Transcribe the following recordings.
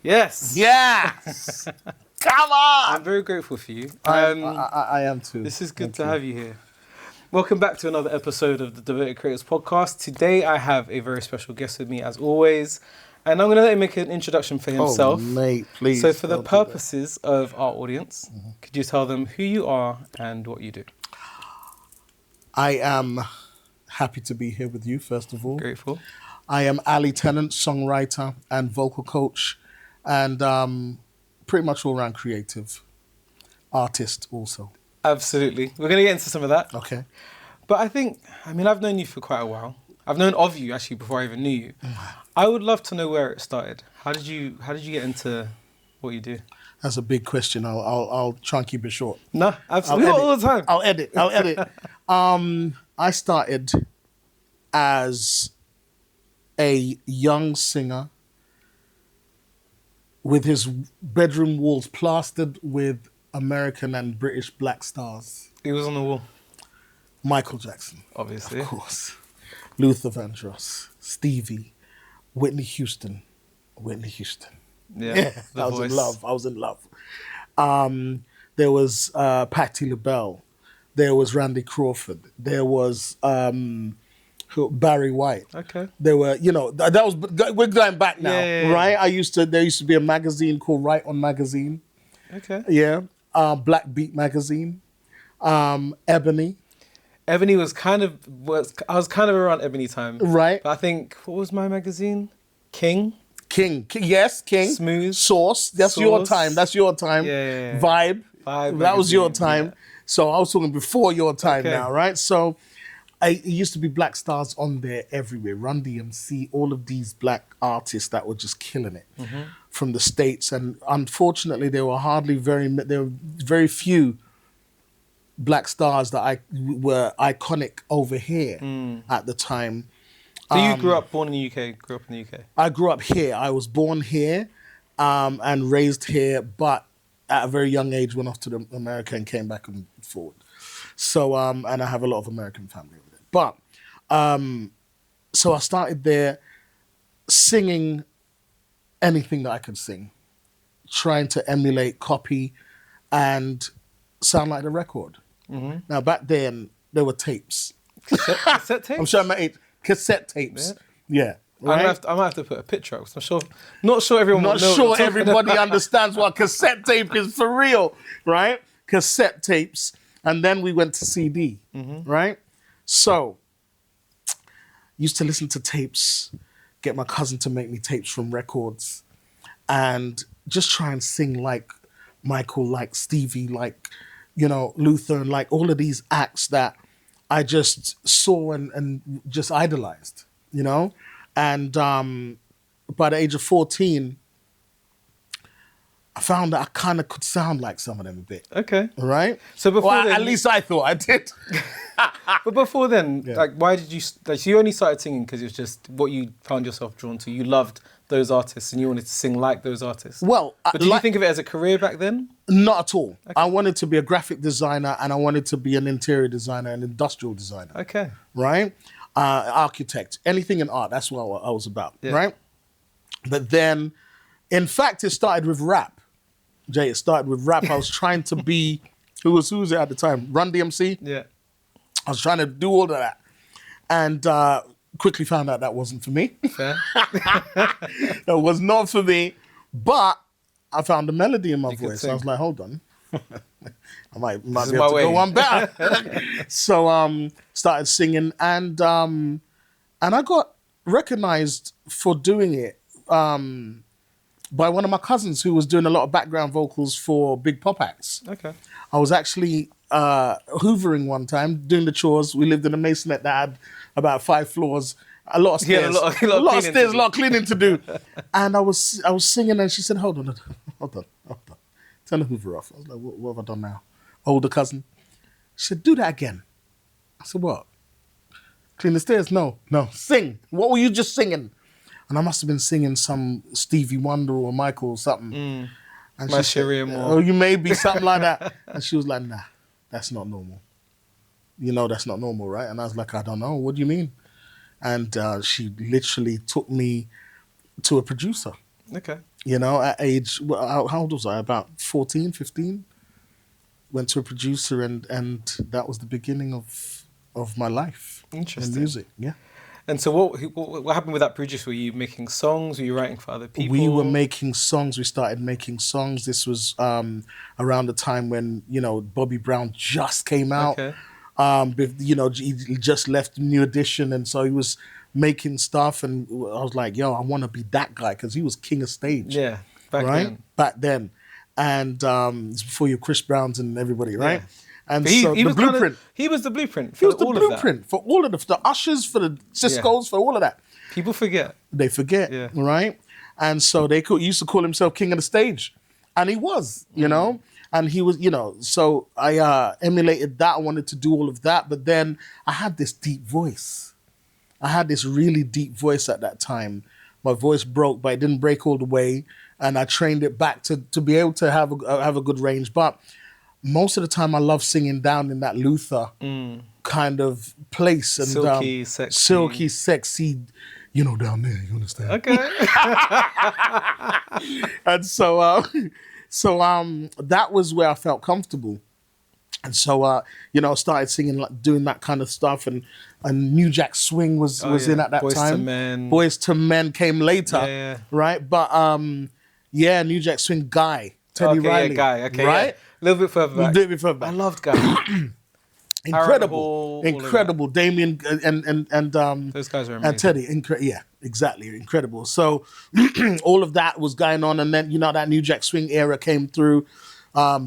Yes. Yes. Come on. I'm very grateful for you. I am too. This is good to have you here. Welcome back to another episode of the Devoted Creators Podcast. Today I have a very special guest with me as always. And I'm going to let him make an introduction for himself. Oh, mate, please. So for the purposes of our audience, could you tell them who you are and what you do? I am happy to be here with you, first of all. Grateful. I am Ali Tennant, songwriter and vocal coach, and pretty much all-round creative artist also. Absolutely. We're going to get into some of that. Okay. But I've known you for quite a while. I've known of you actually before I even knew you. I would love to know where it started. How did you get into what you do? That's a big question. I'll try and keep it short. No, absolutely. Not all the time. I'll edit. I started as a young singer with his bedroom walls plastered with American and British black stars. He was on the wall. Michael Jackson. Obviously. Of course. Luther Vandross, Stevie, Whitney Houston. Yeah, I was in love. There was Patti LaBelle. There was Randy Crawford. There was Barry White. Okay. There were, we're going back now, right? There used to be a magazine called Right On Magazine. Okay. Yeah. Black Beat Magazine. Ebony. Ebony I was kind of around Ebony time. Right. But I think, what was my magazine? King. Yes, King. Smooth. Source. That's your time. Yeah. Vibe. That was your time. Yeah. So I was talking before your time now, right? So it used to be black stars on there everywhere. Run DMC, all of these black artists that were just killing it from the States. And unfortunately, there were very few black stars that were iconic over here at the time. So you grew up in the UK? I grew up here. I was born here and raised here, but at a very young age went off to America and came back and forward. So, and I have a lot of American family over there. But, so I started there singing anything that I could sing, trying to emulate, copy, and sound like the record. Mm-hmm. Now, back then, there were tapes. Cassette tapes? I'm showing my age. Cassette tapes. Yeah. Right? I might have to put a picture up. Not sure everyone will know. Not sure everybody understands what cassette tape is for real, right? Cassette tapes. And then we went to CD, right? So, used to listen to tapes, get my cousin to make me tapes from records, and just try and sing like Michael, like Stevie, like, Luther, and like all of these acts that I just saw and just idolized, And by the age of 14, I found that I kind of could sound like some of them a bit. Okay. Right? So before then, at least I thought I did. But before then, why did you... so you only started singing because it was just what you found yourself drawn to. You loved those artists and you wanted to sing like those artists. Well... But did you think of it as a career back then? Not at all. Okay. I wanted to be a graphic designer and I wanted to be an interior designer, an industrial designer. Okay. Right? Architect. Anything in art. That's what I was about. Yeah. Right? But then, in fact, it started with rap. Jay, it started with rap. I was trying to be... Who was it at the time? Run DMC? Yeah. I was trying to do all of that. And quickly found out that wasn't for me. Fair. That was not for me. But I found a melody in my voice. So I was like, hold on. I might be able to go one better. So started singing and I got recognized for doing it by one of my cousins who was doing a lot of background vocals for big pop acts. Okay. I was actually hoovering one time, doing the chores. We lived in a masonette that had about 5 floors, a lot of stairs, a lot of cleaning to do. And I was singing and she said, hold on. Turn the hoover off. I was like, what have I done now? Older cousin. She said, do that again. I said, what? Clean the stairs? No, sing. What were you just singing? And I must have been singing some Stevie Wonder or Michael or something. And My Sharia more. Oh, you may be something like that. And she was like, nah, that's not normal. That's not normal, right? And I was like, I don't know. What do you mean? And she literally took me to a producer. Okay. You know, at age, how old was I? About 14, 15. Went to a producer, and that was the beginning of my life in Interesting. music. Yeah. And so what happened with that producer? Were you making songs? Were you writing for other people? We were making songs. We started making songs. This was around the time when, you know, Bobby Brown just came out. Okay. You know, he just left New Edition, and so he was making stuff, and I was like, yo, I want to be that guy, because he was king of stage. Yeah, back then. Back then. And it's before you Chris Browns and everybody, right? Yeah. And But so the blueprint. He was the blueprint He for was the all of blueprint for all of the ushers, for the Cisco's, for all of that. that. People forget. They forget, Yeah. right? And so used to call himself king of the stage. And he was, you know? And he was, you know, so I emulated that. I wanted to do all of that. But then I had this deep voice. I had this really deep voice at that time. My voice broke, but it didn't break all the way. And I trained it back to be able to have a good range. But most of the time I love singing down in that Luther kind of place. And Silky, sexy, you know, down there, you understand? Okay. And so that was where I felt comfortable. And so, you know, I started singing, like, doing that kind of stuff. And New Jack Swing was in at that Boyz time. II Men. Boyz II Men came later, Yeah. right? But, New Jack Swing, Guy, Teddy Okay, Riley. yeah, Guy. Okay, right? yeah. A little bit further back. A little bit further back. I loved Guy. Incredible. Hall, all of Incredible. Damien and Those guys are amazing. and Teddy. Yeah, exactly. Incredible. So all of that was going on. And then, you know, that New Jack Swing era came through,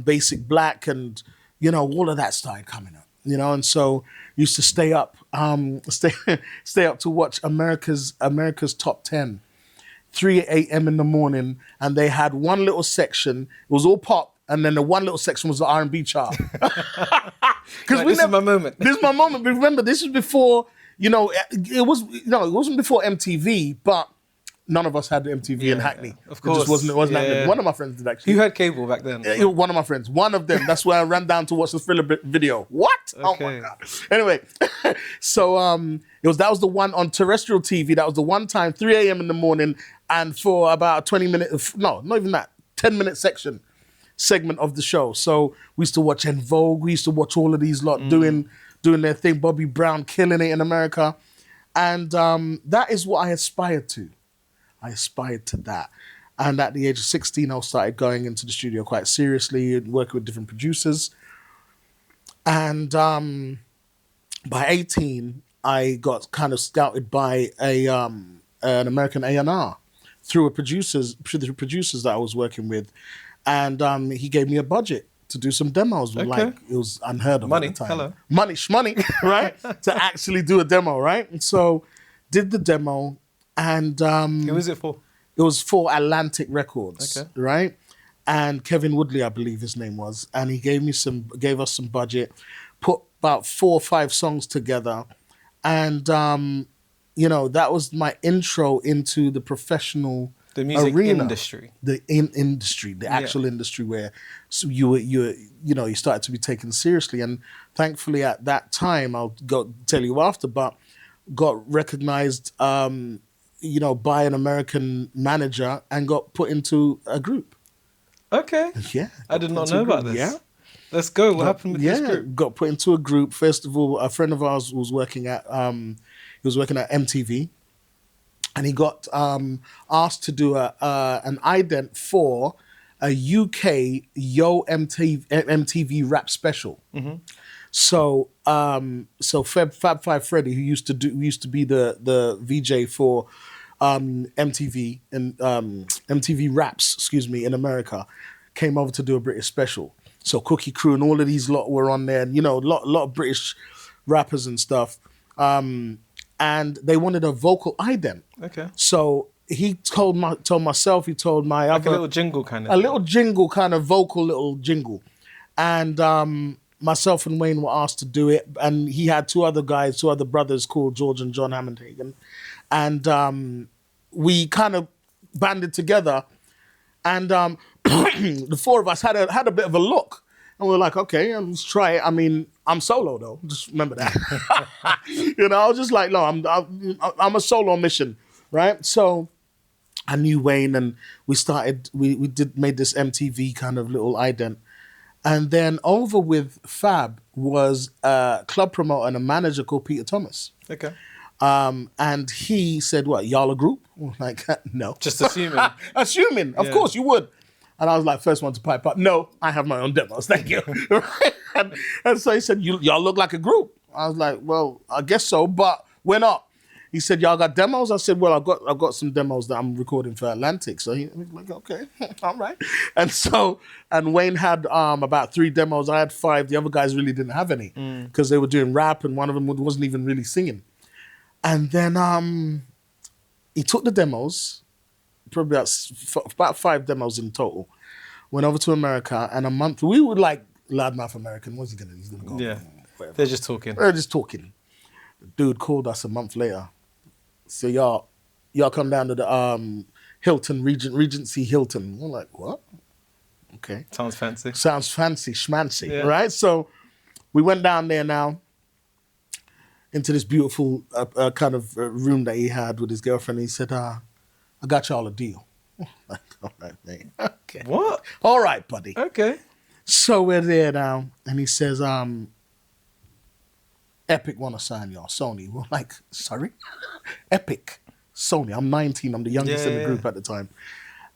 Basic Black, and, you know, all of that started coming up, you know. And so used to stay up to watch America's Top 10, 3 a.m. in the morning. And they had one little section. It was all pop. And then the one little section was the R&B chart. Like, this is my moment. This is my moment. But remember, this is before, you know, it wasn't before MTV, but none of us had MTV in Hackney. Of course. It wasn't Yeah. happening. One of my friends did, actually. You had cable back then. One of my friends. One of them. That's where I ran down to watch the Thriller video. What? Oh my Okay. God. Anyway, so that was the one on terrestrial TV. That was the one time, 3 a.m. in the morning, and for about 20 minutes, no, not even that, 10-minute segment of the show. So we used to watch En Vogue. We used to watch all of these lot doing their thing. Bobby Brown killing it in America. And that is what I aspired to. I aspired to that. And at the age of 16, I started going into the studio quite seriously and working with different producers. And by 18, I got kind of scouted by an American A&R through producers that I was working with. And he gave me a budget to do some demos. Okay. Like, it was unheard of Money, at the time. hello. Money, shmoney, right? To actually do a demo, right? And so did the demo, and Who was it for? it was for Atlantic Records, Okay. right? And Kevin Woodley, I believe his name was, and he gave us some budget, put about 4 or 5 songs together, and you know, that was my intro into the professional The music arena. industry. The industry, the actual industry, where you started to be taken seriously. And thankfully at that time, I'll tell you after, but got recognized, by an American manager and got put into a group. Okay. Yeah. I did not know about this. Yeah. Let's go. What happened with this Yeah, group? got put into a group. First of all, a friend of ours was working at MTV, and he got asked to do an ident for a UK MTV rap special. Mm-hmm. So Fab Five Freddy, who used to be the VJ for MTV and MTV Raps, in America, came over to do a British special. So Cookie Crew and all of these lot were on there, and a lot of British rappers and stuff. And they wanted a vocal ident. Okay. So he told myself, he told my Like other... a little jingle kind of A thing. little jingle, kind of vocal little jingle. And myself and Wayne were asked to do it. And he had two other brothers called George and John Hammondhagen. And we kind of banded together. And the 4 of us had a bit of a look. And we were like, okay, let's try it. I mean, I'm solo though. Just remember that. I was just like, no, I'm a solo mission, right? So I knew Wayne, and we made this MTV kind of little ident. And then over with Fab was a club promoter and a manager called Peter Thomas. Okay. And he said, what, y'all a group? I'm like, no. Just assuming. Assuming, of course you would. And I was like, first one to pipe up. No, I have my own demos, thank you. and so he said, y'all look like a group. I was like, well, I guess so, but we're not. He said, y'all got demos? I said, well, I've got some demos that I'm recording for Atlantic. So he was like, okay, all right. And Wayne had about 3 demos. I had 5. The other guys really didn't have any because they were doing rap, and one of them wasn't even really singing. And then he took the demos, probably about 5 demos in total, went over to America, and a month, we were like loudmouth American. What's he gonna do? He's gonna go. Yeah, whatever. they're just talking. They're just talking. The dude called us a month later. So y'all come down to the Hilton, Regency Hilton. We're like, what? Okay. Sounds fancy. Sounds fancy, schmancy, right? So we went down there now into this beautiful kind of room that he had with his girlfriend. He said, I got y'all a deal. Like, all right, man. Okay. What? All right, buddy. Okay. So we're there now, and he says, Epic want to sign y'all, Sony. We're like, sorry? Epic, Sony. I'm 19. I'm the youngest in the group at the time.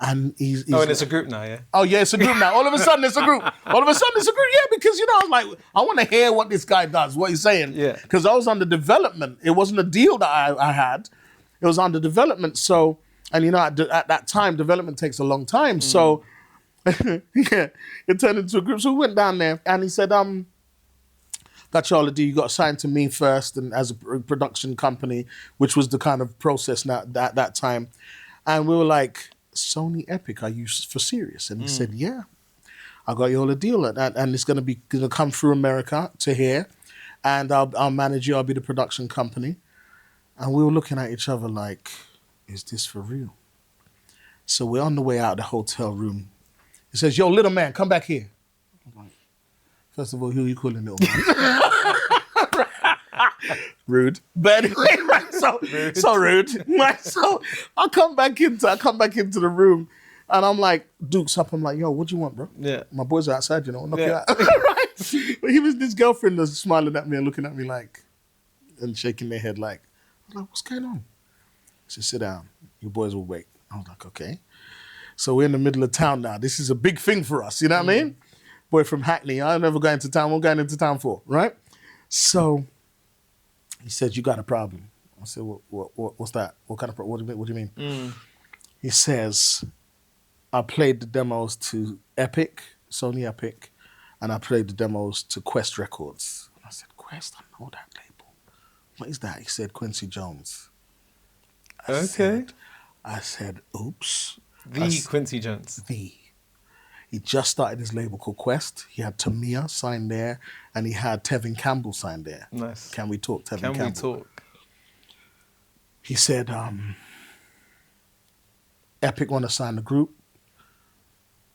And he's and it's a group now, yeah? Oh, yeah, it's a group now. All of a sudden, it's a group. Yeah, because, I was like, I want to hear what this guy does, what he's saying. Yeah. Because I was under development. It wasn't a deal that I had. It was under development. So, and, at that time, development takes a long time. So, yeah, it turned into a group. So we went down there, and he said, got y'all a deal. You got assigned to me first, and as a production company, which was the kind of process at that time. And we were like, Sony Epic, are you for serious? And he said, yeah, I got you all a deal at that, and it's gonna come through America to here, and I'll manage you. I'll be the production company. And we were looking at each other like, is this for real? So we're on the way out of the hotel room. He says, yo, little man, come back here. I'm like, first of all, who are you calling little man? Rude. But anyway, right, so rude. Right, so I come back into the room, and I'm like, Duke's up. I'm like, yo, what do you want, bro? Yeah. My boys are outside, I'll knock you out. Right? But his girlfriend was smiling at me and looking at me like, and shaking their head like, I'm like, what's going on? She said, sit down. Your boys will wait. I was like, okay. So we're in the middle of town now. This is a big thing for us, you know what I mean? Boy from Hackney, I'm never going to town. What I'm going into town for, right? So he said, you got a problem. I said, what's that? What kind of problem? What do you mean? He says, I played the demos to Epic, Sony Epic, and I played the demos to Quest Records. And I said, Quest? I know that label. What is that? He said, Quincy Jones. I said, oops. Quincy Jones. He just started his label called Quest. He had Tamia signed there, and he had Tevin Campbell signed there. Nice. Can we talk, Tevin Campbell? Can we talk? He said, Epic want to sign the group,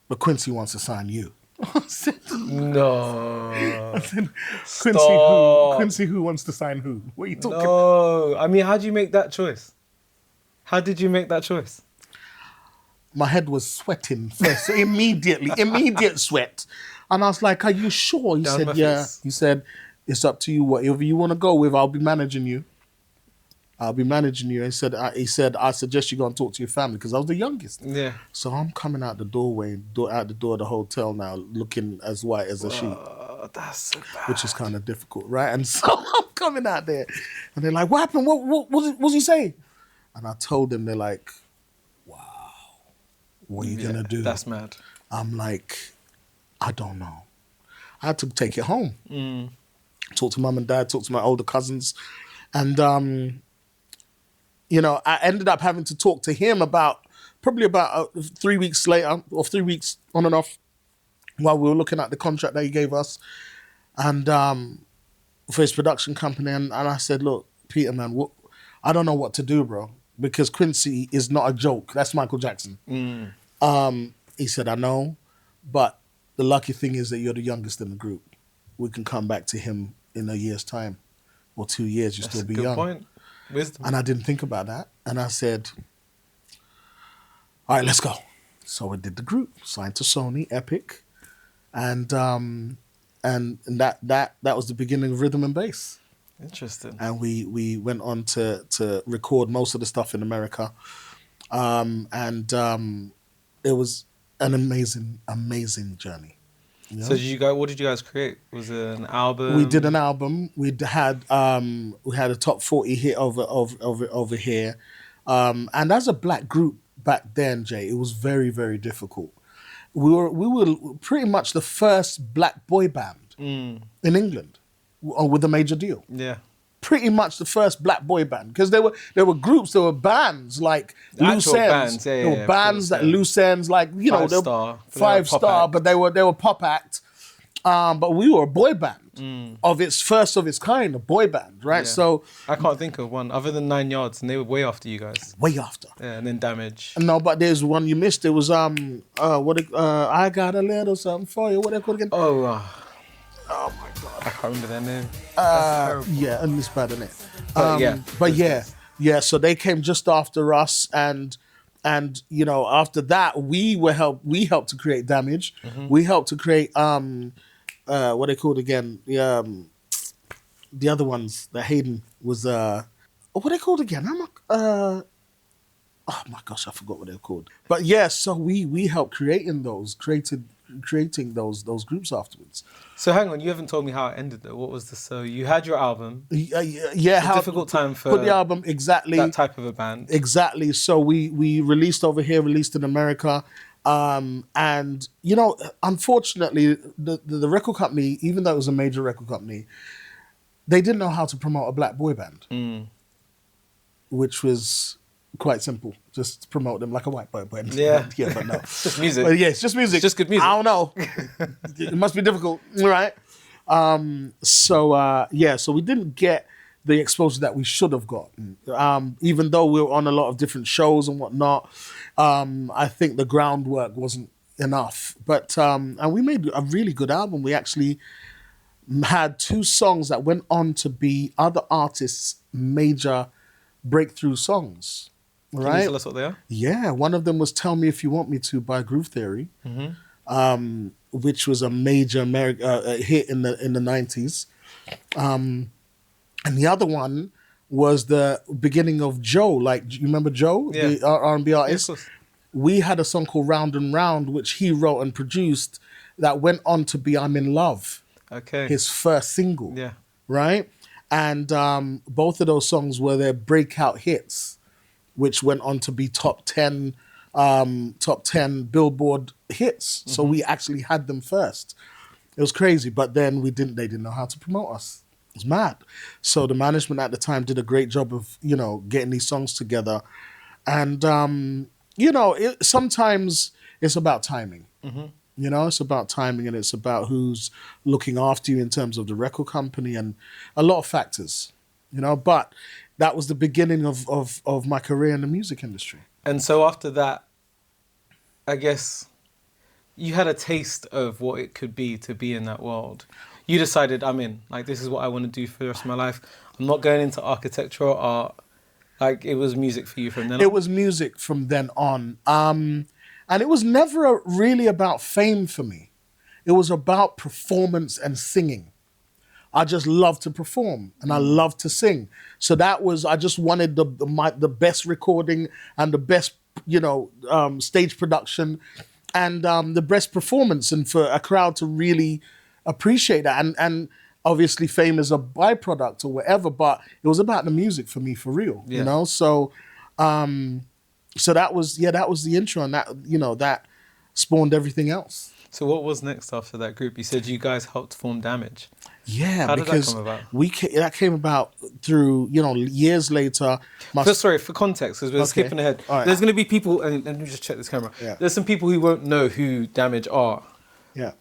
but Quincy wants to sign you. I said, no. I said, Quincy who wants to sign who? What are you talking about? No. I mean, how did you make that choice? How did you make that choice? My head was sweating first, so immediate sweat. And I was like, are you sure? He said, yeah. He said, it's up to you. Whatever you want to go with, I'll be managing you. He said, I suggest you go and talk to your family, because I was the youngest. Yeah. So I'm coming out the out the door of the hotel now, looking as white as a sheet. That's so bad. Which is kind of difficult, right? And so I'm coming out there, and they're like, what happened? What was he saying? And I told them, they're like, what are you going to do? That's mad. I'm like, I don't know. I had to take it home. Talk to mum and dad, talk to my older cousins. And, I ended up having to talk to him probably about 3 weeks later, or 3 weeks on and off, while we were looking at the contract that he gave us, and for his production company. And I said, look, Peter, man, I don't know what to do, bro, because Quincy is not a joke. That's Michael Jackson. He said, I know, but the lucky thing is that you're the youngest in the group. We can come back to him in a year's time, or 2 years. You'll still be young. That's a good point. Wisdom. And I didn't think about that. And I said, all right, let's go. So we did the group, signed to Sony, Epic, and that was the beginning of rhythm and bass. Interesting. And we went on to record most of the stuff in America, it was an amazing journey. You know? So what did you guys create? Was it an album? We did an album. We had a top 40 hit over here, and as a black group back then, Jay, it was very, very difficult. We were pretty much the first black boy band in England with a major deal. Yeah. Pretty much the first black boy band, because there were groups, there were bands like Loose Ends. There were bands that Loose Ends, like Five Star, but they were pop act. But we were a boy band of its kind, a boy band, right? Yeah. So I can't think of one other than 9 Yards, and they were way after you guys. Way after. Yeah, and then Damage. No, but there's one you missed. It was I got a little something for you. What they called again? Oh my God. I can't remember their name. That's terrible. Yeah, and it's bad, isn't it? But yeah. So they came just after us, and after that we helped to create Damage. Mm-hmm. We helped to create what they called again? The other ones that Hayden was what they called again? Oh my gosh, I forgot what they were called. But yeah, so we helped creating those groups afterwards. So hang on, you haven't told me how it ended though. What was the so you had your album? Yeah, how difficult time for put the album exactly that type of a band. Exactly. So we released over here, released in America, and unfortunately, the record company, even though it was a major record company, they didn't know how to promote a black boy band, which was quite simple. Just promote them like a white boy band. Yeah, but no, it's just music. But yeah, it's just music. It's just good music. I don't know. It must be difficult, right? So we didn't get the exposure that we should have gotten. Even though we were on a lot of different shows and whatnot, I think the groundwork wasn't enough. But and we made a really good album. We actually had 2 songs that went on to be other artists' major breakthrough songs. Right? Can you tell us what they are? Yeah, one of them was "Tell Me If You Want Me To" by Groove Theory, which was a major hit in the 90s. And the other one was the beginning of Joe. Like, you remember Joe, the R&B artist? Yes. We had a song called "Round and Round," which he wrote and produced, that went on to be "I'm in Love." Okay. His first single. Yeah. Right? And both of those songs were their breakout hits, which went on to be top 10 Billboard hits. Mm-hmm. So we actually had them first. It was crazy, but then they didn't know how to promote us. It was mad. So the management at the time did a great job of, getting these songs together. And, sometimes it's about timing. Mm-hmm. It's about timing, and it's about who's looking after you in terms of the record company and a lot of factors, but that was the beginning of my career in the music industry. And so after that, I guess you had a taste of what it could be to be in that world. You decided, I'm in. Like, this is what I want to do for the rest of my life. I'm not going into architectural art. Like, it was music for you from then on? It was music from then on. And it was never really about fame for me. It was about performance and singing. I just love to perform and I love to sing. So I just wanted the best recording and the best, stage production and the best performance, and for a crowd to really appreciate that. And obviously fame is a byproduct or whatever, but it was about the music for me, for real, So, so that was the intro, and that spawned everything else. So what was next after that group? You said you guys helped form Damage. Yeah, how did that come about? That came about through years later. Sorry, for context, because we're skipping ahead. Right. There's going to be people, and let me just check this camera. Yeah. There's some people who won't know who Damage are. Yeah.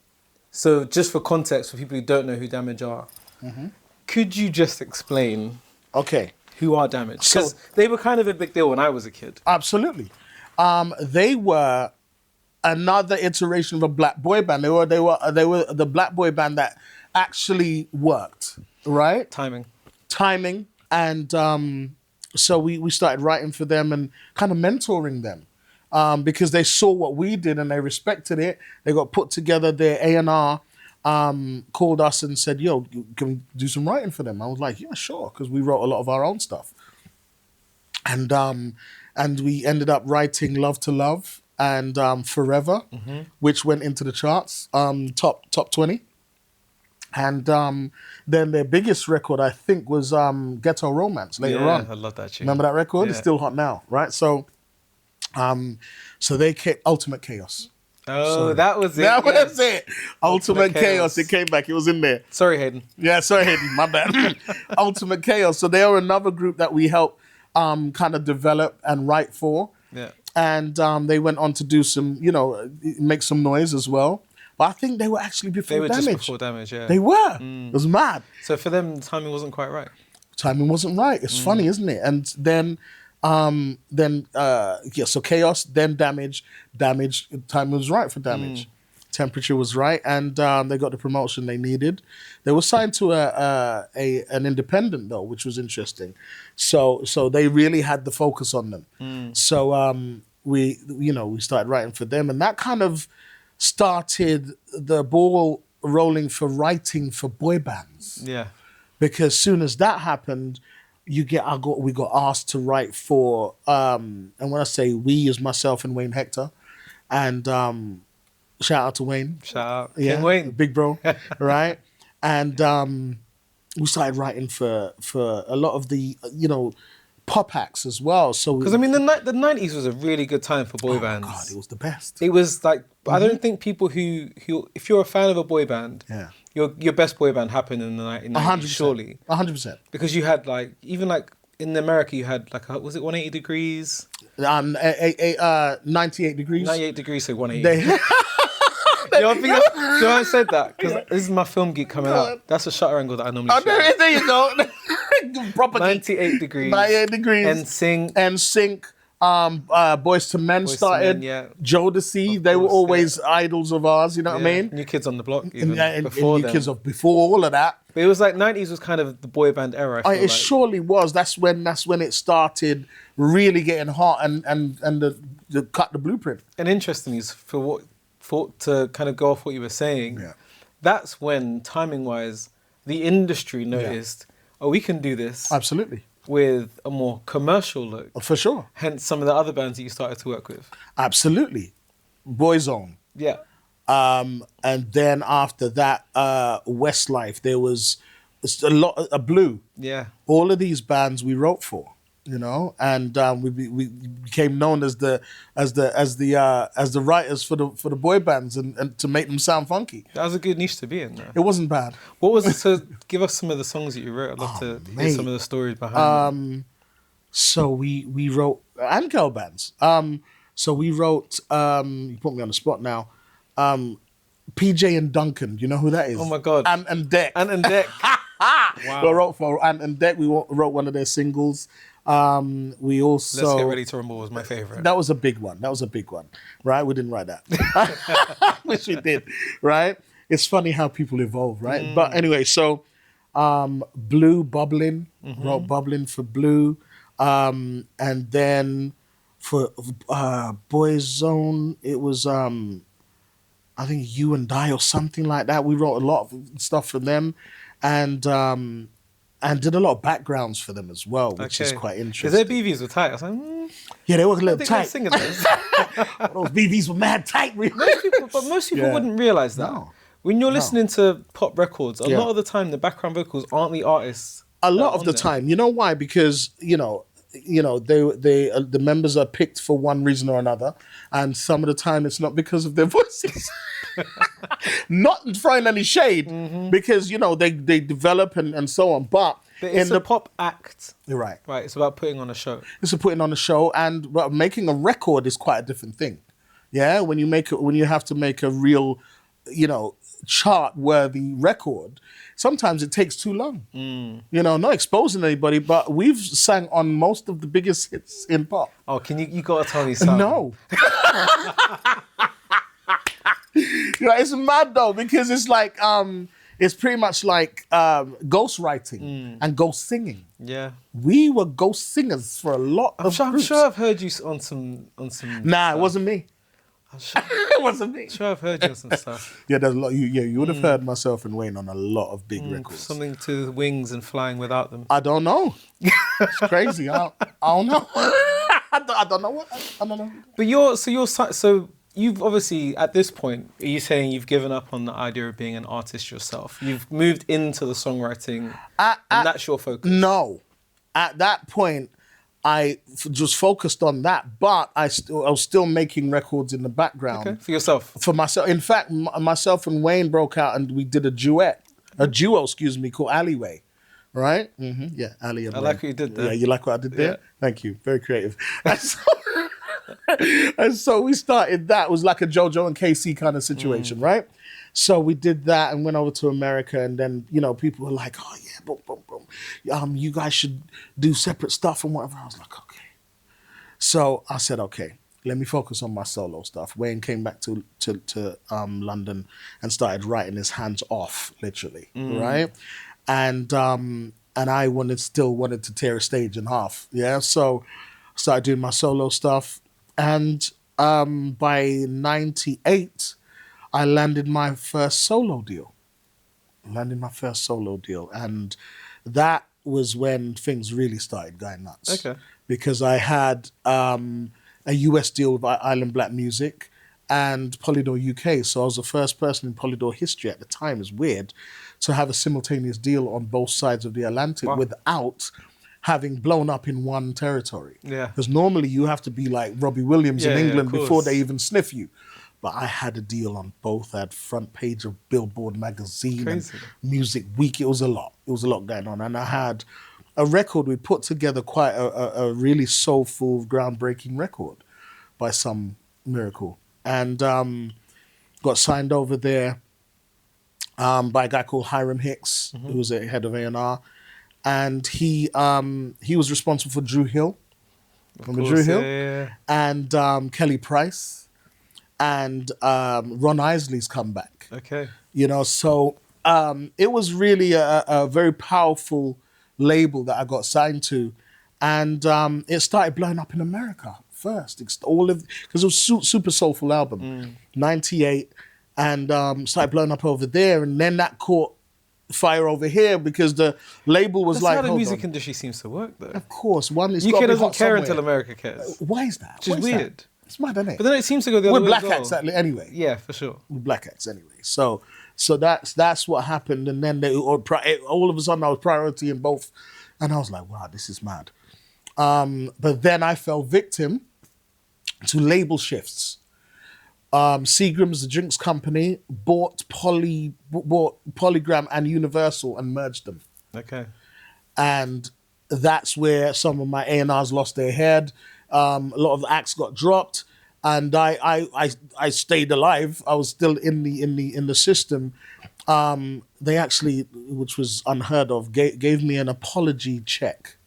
So just for context, for people who don't know who Damage are, could you just explain? Okay. Who are Damage? Because they were kind of a big deal when I was a kid. Absolutely. They were another iteration of a black boy band. They were the black boy band that actually worked, right? Timing. And so we started writing for them and kind of mentoring them. because they saw what we did and they respected it. They got put together. Their A&R called us and said, yo, can we do some writing for them? I was like, yeah, sure, because we wrote a lot of our own stuff. And we ended up writing Love to Love and Forever, which went into the charts, top 20. And then their biggest record, I think, was Ghetto Romance later on. I love that tune. Remember that record? Yeah. It's still hot now, right? So they came Ultimate Chaos. Oh, that was it. That yeah. was it. Ultimate Chaos. It came back. It was in there. Sorry, Hayden. Yeah, sorry, Hayden. My bad. Ultimate Chaos. So they are another group that we helped kind of develop and write for. Yeah. And they went on to do some, make some noise as well. But I think they were actually before They were Damage. just before Damage, yeah. They were. It was mad. So for them, the timing wasn't quite right. Timing wasn't right. It's funny, isn't it? And then so Chaos, then Damage. Timing was right for Damage. Temperature was right, and they got the promotion they needed. They were signed to an independent though, which was interesting. So they really had the focus on them. So we started writing for them, and that kind of started the ball rolling for writing for boy bands. Yeah. Because soon as that happened, we got asked to write for, and when I say we, is myself and Wayne Hector, and shout out to Wayne. Shout out. Yeah, King Wayne. big bro, right? And we started writing for a lot of the pop acts as well. So Because I mean, the 90s was a really good time for boy bands. God, it was the best. It was like, I don't think people who if you're a fan of a boy band, Yeah. your best boy band happened in the 90s, 100%. surely. 100%. Because you had like, even like in America, you had like, was it 180 degrees? 98 degrees. 98 degrees, so 180. They, You know, I said that because this is my film geek coming up. That's a shutter angle that I normally shoot. there you go. Proper 98 degrees. 98 degrees. NSYNC. Boys to Men started. Men, yeah. Jodeci, they were course, always idols of ours, you know what I mean? New Kids on the Block, even And before New then. Kids of before all of that. But it was like 90s was kind of the boy band era. I feel It like. surely was. That's when it started really getting hot and the cut the blueprint. And interesting is to kind of go off what you were saying. Yeah. That's when timing wise, the industry noticed, oh, we can do this Absolutely. with a more commercial look. For sure. Hence some of the other bands that you started to work with. Absolutely. Boyzone. Yeah. And then after that, Westlife. There was a Blue. Yeah. All of these bands we wrote for, and we became known as the writers for the boy bands and to make them sound funky. That was a good niche to be in there. It wasn't bad. What was it? So give us some of the songs that you wrote. I'd love to hear some of the stories behind them. So we wrote, and girl bands. So we wrote, you put me on the spot now, PJ and Duncan. Do you know who that is? Oh my God. Ant and Dec. Ant and Dec. Wow. We wrote for Ant and Dec. We wrote one of their singles. We also... Let's Get Ready to Rumble was my favorite. That was a big one. Right? We didn't write that. Wish we did, right? It's funny how people evolve, right? But anyway, so Blue, Bubbling, wrote Bubbling for Blue. And then for Boyzone, it was, I think You and I or something like that. We wrote a lot of stuff for them. And did a lot of backgrounns for them as well, which is quite interesting. Because their BVs were tight. I was like, yeah, they were a I little think tight. singing those. Those BVs were mad tight, really. Most people wouldn't realise that. No. When you're listening to pop records, a Yeah. lot of the time the background vocals aren't the artists. A lot that are of the on there. time. You know why? Because, the members are picked for one reason or another. And some of the time it's not because of their voices. Not throwing any shade, because, they develop and so on. But it's a pop act. You're right. Right, it's about putting on a show. It's putting on a show, but making a record is quite a different thing. Yeah, when you have to make a real, chart-worthy record, sometimes it takes too long. Not exposing anybody, but we've sang on most of the biggest hits in pop. Oh, you got to tell me something. No. It's mad though, because it's like It's pretty much like ghost writing and ghost singing. Yeah. We were ghost singers for a lot of I'm groups. sure I've heard you on some. Nah, stuff. it wasn't me. I'm sure, It wasn't me. sure I've heard you on some stuff. Yeah, there's a lot. You would have heard myself and Wayne on a lot of big records. Something to the wings and flying without them. I don't know. It's crazy. I don't know. I don't know what. I don't know. But so you've obviously at this point, are you saying you've given up on the idea of being an artist yourself? You've moved into the songwriting, and that's your focus. No, at that point, I just focused on that, but I was still making records in the background. Okay, for yourself. For myself. In fact, myself and Wayne broke out and we did a duo, called Alleyway. Right? Mm-hmm. Yeah, Ali and I Wayne. like what you did there. Yeah, you like what I did there? Yeah. Thank you. Very creative. And so we started that. It was like a JoJo and KC kind of situation, right? So we did that and went over to America, and then, people were like, oh yeah, boom, boom, boom. You guys should do separate stuff and whatever. I was like, okay. So I said, okay, let me focus on my solo stuff. Wayne came back to London and started writing his hands off, literally, right? And I still wanted to tear a stage in half, yeah? So I started doing my solo stuff. And by 98, I landed my first solo deal. And that was when things really started going nuts. Okay. Because I had a US deal with Island Black Music and Polydor UK. So I was the first person in Polydor history at the time. It's weird to have a simultaneous deal on both sides of the Atlantic without having blown up in one territory. Yeah. Because normally you have to be like Robbie Williams in England of before course. they even sniff you. But I had a deal on both. I had front page of Billboard magazine Crazy. and Music Week. It was a lot. It was a lot going on. And I had a record. We put together quite a really soulful, groundbreaking record by some miracle. And got signed over there by a guy called Hiram Hicks, who was the head of A&R. And he was responsible for Drew Hill. Remember Drew Hill? Yeah. And Kelly Price. And Ron Isley's comeback. Okay. So it was really a very powerful label that I got signed to. And it started blowing up in America first. Because it was a super soulful album, 98. And started blowing up over there. And then that caught fire over here because the label was That's how the music industry seems to work, though. Of course. One is UK doesn't care until America cares. Why is that? Which is weird. It's mad, isn't it? But then it seems to go the other We're way black as well. acts anyway. Yeah, for sure. We're black acts anyway. So that's what happened. And then all of a sudden I was priority in both. And I was like, wow, this is mad. But then I fell victim to label shifts. Seagram's, the drinks company, bought Polygram and Universal and merged them. Okay. And that's where some of my A&Rs lost their head. A lot of the acts got dropped, and I stayed alive. I was still in the system. They actually, which was unheard of, gave me an apology check.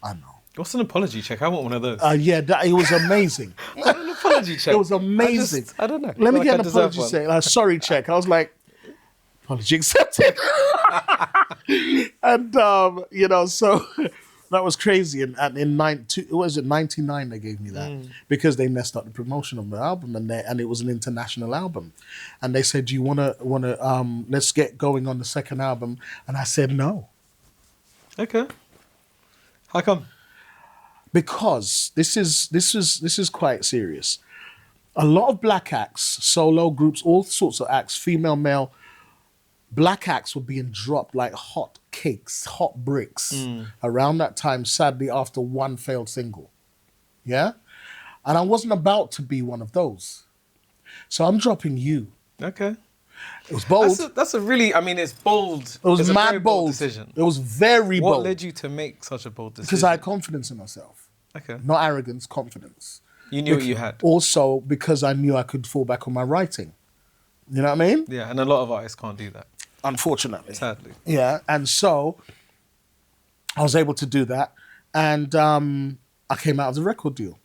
I know. What's an apology check? I want one of those. It was amazing. An apology check. It was amazing. I don't know. Let me get I an deserve apology one. check. Sorry check. I was like, apology accepted. And so that was crazy. And in 99 they gave me that because they messed up the promotion of the album, and it was an international album. And they said, "Do you wanna let's get going on the second album?" And I said no. Okay. How come? Because this is quite serious. A lot of black acts, solo groups, all sorts of acts, female, male, black acts were being dropped like hot cakes, hot bricks around that time, sadly, after one failed single. Yeah? And I wasn't about to be one of those. So I'm dropping you. Okay. It was bold. That's a really, it's bold. It was it's a mad very bold. decision. It was very What bold. led you to make such a bold decision? Because I had confidence in myself. Okay. Not arrogance, confidence. You knew what you had. Also, because I knew I could fall back on my writing. You know what I mean? Yeah, and a lot of artists can't do that. Unfortunately. Sadly. Yeah, and so I was able to do that. And I came out of the record deal.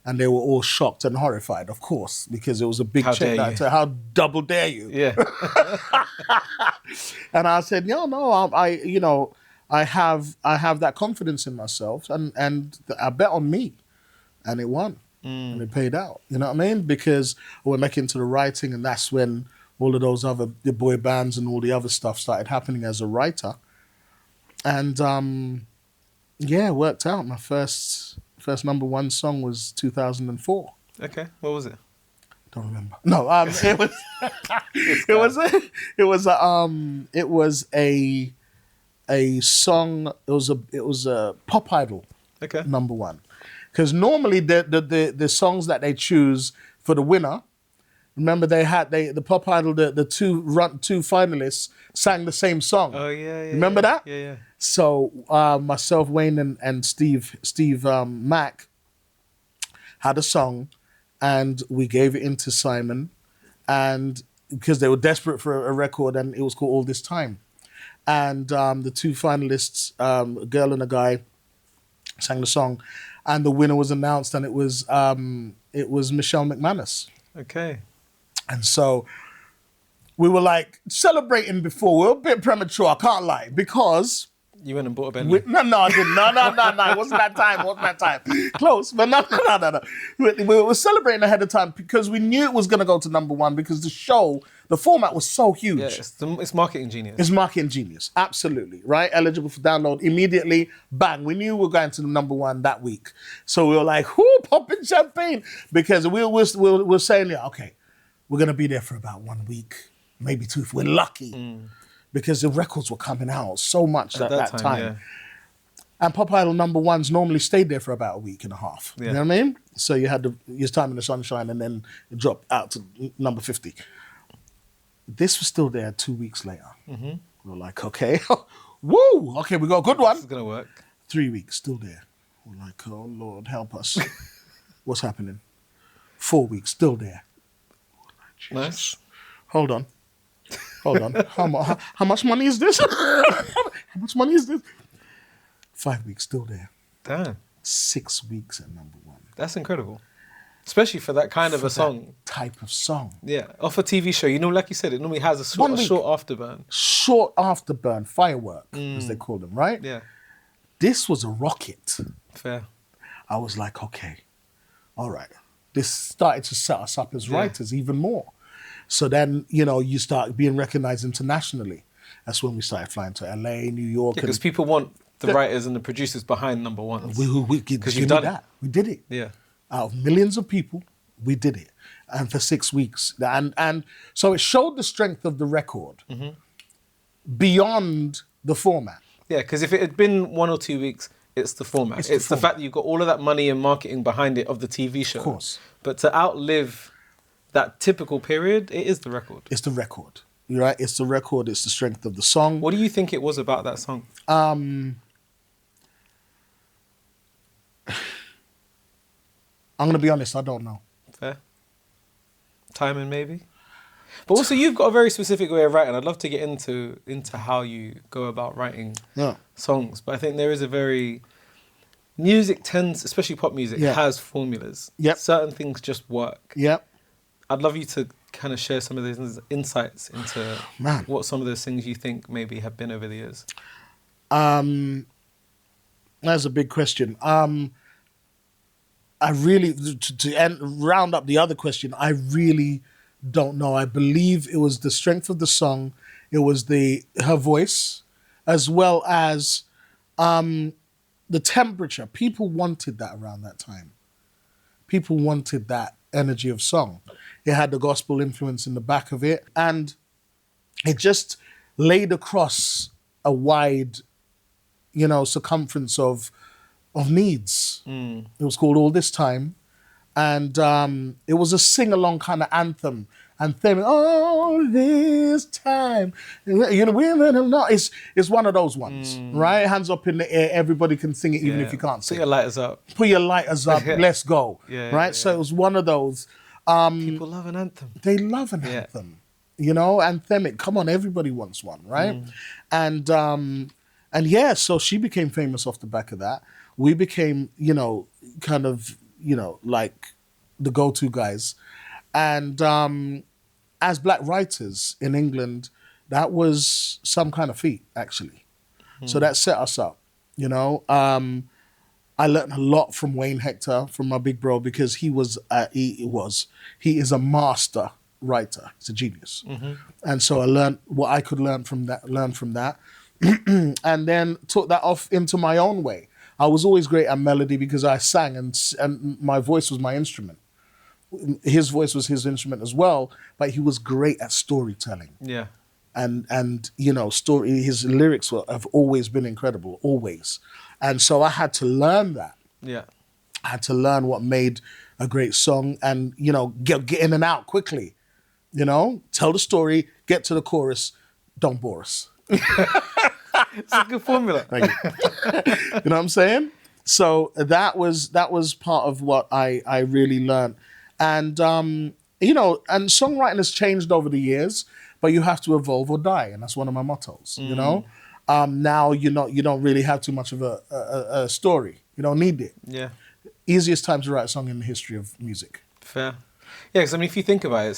And they were all shocked and horrified, of course, because it was a big How check. dare you. How double dare you? Yeah. And I said, I have that confidence in myself, and I bet on me, and it won, and it paid out. You know what I mean? Because I went back into the writing, and that's when all of the boy bands and all the other stuff started happening as a writer, and it worked out. My first #1 song was 2004. Okay. What was it? Don't remember. No, it was it was a song. It was a Pop Idol Okay. #1, because normally the songs that they choose for the winner. Remember, the Pop Idol, the two finalists sang the same song. Oh yeah. Remember that? Yeah. So myself, Wayne, and Steve Mack had a song, and we gave it into Simon, and because they were desperate for a record, and it was called All This Time, and the two finalists, a girl and a guy, sang the song, and the winner was announced, and it was Michelle McManus. Okay. And so we were like celebrating before. We were a bit premature, I can't lie, because You went and bought a Bentley. no, I didn't. No. It wasn't that time. Close, but no. We were celebrating ahead of time because we knew it was going to go to #1 because the format was so huge. Yeah, it's marketing genius. It's marketing genius, absolutely, right? Eligible for download immediately, bang. We knew we were going to the #1 that week. So we were like, popping champagne. Because we were saying, yeah, okay, we're going to be there for about 1 week, maybe 2 if we're lucky. Because the records were coming out so much at that time. Yeah. And Pop Idol #1s normally stayed there for about a week and a half. Yeah. You know what I mean? So you had your time in the sunshine, and then it dropped out to number 50. This was still there 2 weeks later. We were like, okay, woo, okay, we got a good one. This is going to work. 3 weeks, still there. We're like, oh, Lord, help us. What's happening? 4 weeks, still there. We're like, Jesus. Nice. Hold on. How much money is this? How much money is this? 5 weeks, still there. Damn. 6 weeks at #1. That's incredible. Especially for that kind of a song. Type of song. Yeah. Off a TV show, like you said, it normally has a short afterburn. Short afterburn, firework, as they call them, right? Yeah. This was a rocket. Fair. I was like, okay, all right. This started to set us up as writers even more. So then, you start being recognized internationally. That's when we started flying to LA, New York. Because people want the writers and the producers behind #1s. Because you've done that. We did it. Yeah. Out of millions of people, we did it. And for 6 weeks. And so it showed the strength of the record beyond the format. Yeah, because if it had been 1 or 2 weeks, it's the format. It's the fact that you've got all of that money and marketing behind it of the TV show. Of course. But to outlive that typical period, it is the record. It's the record. You're right? It's the record. It's the strength of the song. What do you think it was about that song? I'm going to be honest, I don't know. Fair. Timing, maybe? But also, you've got a very specific way of writing. I'd love to get into how you go about writing songs. But I think there is a very... Music tends, especially pop music, has formulas. Yep. Certain things just work. Yep. I'd love you to kind of share some of those insights into what some of those things you think maybe have been over the years. That's a big question. I really, round up the other question, I really don't know. I believe it was the strength of the song. It was her voice, as well as the temperature. People wanted that around that time. People wanted that energy of song. It had the gospel influence in the back of it. And it just laid across a wide, circumference of needs. It was called All This Time. And it was a sing-along kind of anthem. All this time. Women are not. It's one of those ones, right? Hands up in the air. Everybody can sing it, even if you can't sing. Put your lighters up. Put your lighters up. Let's go. Right? So it was one of those. People love an anthem. They love an anthem. Anthemic. Come on, everybody wants one, right? And so she became famous off the back of that. We became, kind of like the go-to guys. And as black writers in England, that was some kind of feat, actually. So that set us up, I learned a lot from Wayne Hector, from my big bro, because he is a master writer. He's a genius. And so I learned what I could learn from that, and then took that off into my own way. I was always great at melody because I sang, and my voice was my instrument. His voice was his instrument as well, but he was great at storytelling. Yeah. And story. His lyrics have always been incredible, always. And so I had to learn that. Yeah. I had to learn what made a great song, and get in and out quickly. Tell the story, get to the chorus, don't bore us. It's a good formula. Thank you. You know what I'm saying? So that was part of what I really learned. And and songwriting has changed over the years, but you have to evolve or die, and that's one of my mottos. Now you don't really have too much of a story. You don't need it. Yeah. Easiest time to write a song in the history of music. Fair. Yeah, because if you think about it, the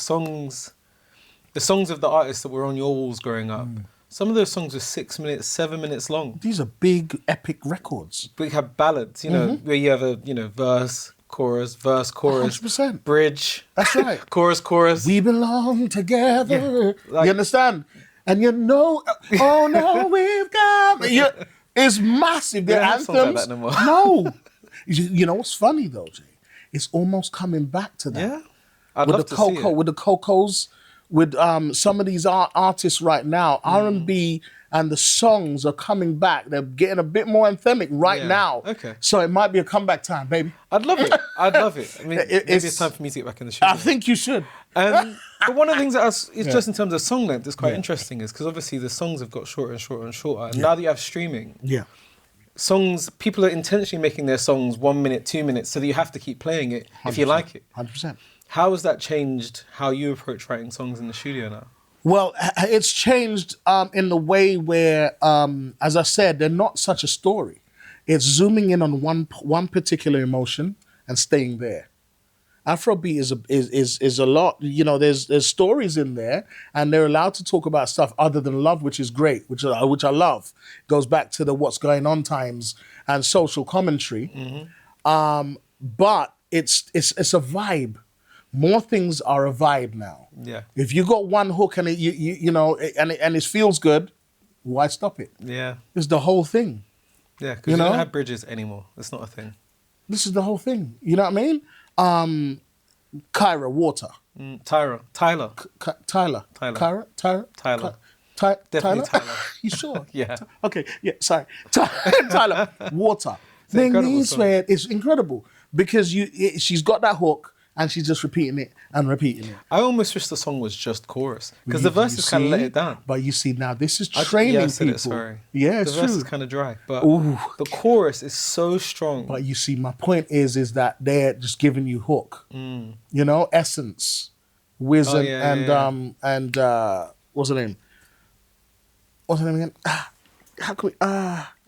songs of the artists that were on your walls growing up, some of those songs were 6 minutes, 7 minutes long. These are big, epic records. We have ballads, where you have a verse, chorus, 100%. bridge. That's right. chorus. We belong together. Yeah, you understand? And oh no, we've got. It's massive. The anthems. Songs like that no more. No. You know what's funny though, Jay? It's almost coming back to that. Yeah. I'd love to see it. With the Cocos, with some of these artists right now, R&B and the songs are coming back. They're getting a bit more anthemic right now. Okay. So it might be a comeback time, baby. I'd love it. I mean, maybe it's time for me to get back in the studio. I think you should. But one of the things that just in terms of song length, is quite interesting, is because obviously the songs have got shorter and shorter and shorter. And now that you have streaming, songs, people are intentionally making their songs 1 minute, 2 minutes, so that you have to keep playing it if you like it. 100%. How has that changed how you approach writing songs in the studio now? Well, it's changed in the way where, as I said, they're not such a story. It's zooming in on one particular emotion and staying there. Afrobeat is a lot. There's stories in there, and they're allowed to talk about stuff other than love, which is great, which I love. Goes back to the what's going on times and social commentary. But it's a vibe. More things are a vibe now. Yeah. If you got one hook and it feels good, why stop it? Yeah. It's the whole thing. Yeah, because you don't have bridges anymore. It's not a thing. This is the whole thing. You know what I mean? Kyra, Water. Tyler. Tyler. Tyler. Kyra? Tyler. Definitely Tyler. You sure? Yeah. Okay, yeah, sorry. Tyler, Water. It's incredible because she's got that hook, and she's just repeating it and repeating it. I almost wish the song was just chorus, because the verses kind of let it down. But you see, now this is training people. Sorry. Yeah, it's the true. verse is kind of dry, but the chorus is so strong. But you see, my point is that they're just giving you hook. Essence, Wiz and what's her name? What's her name again? How can we?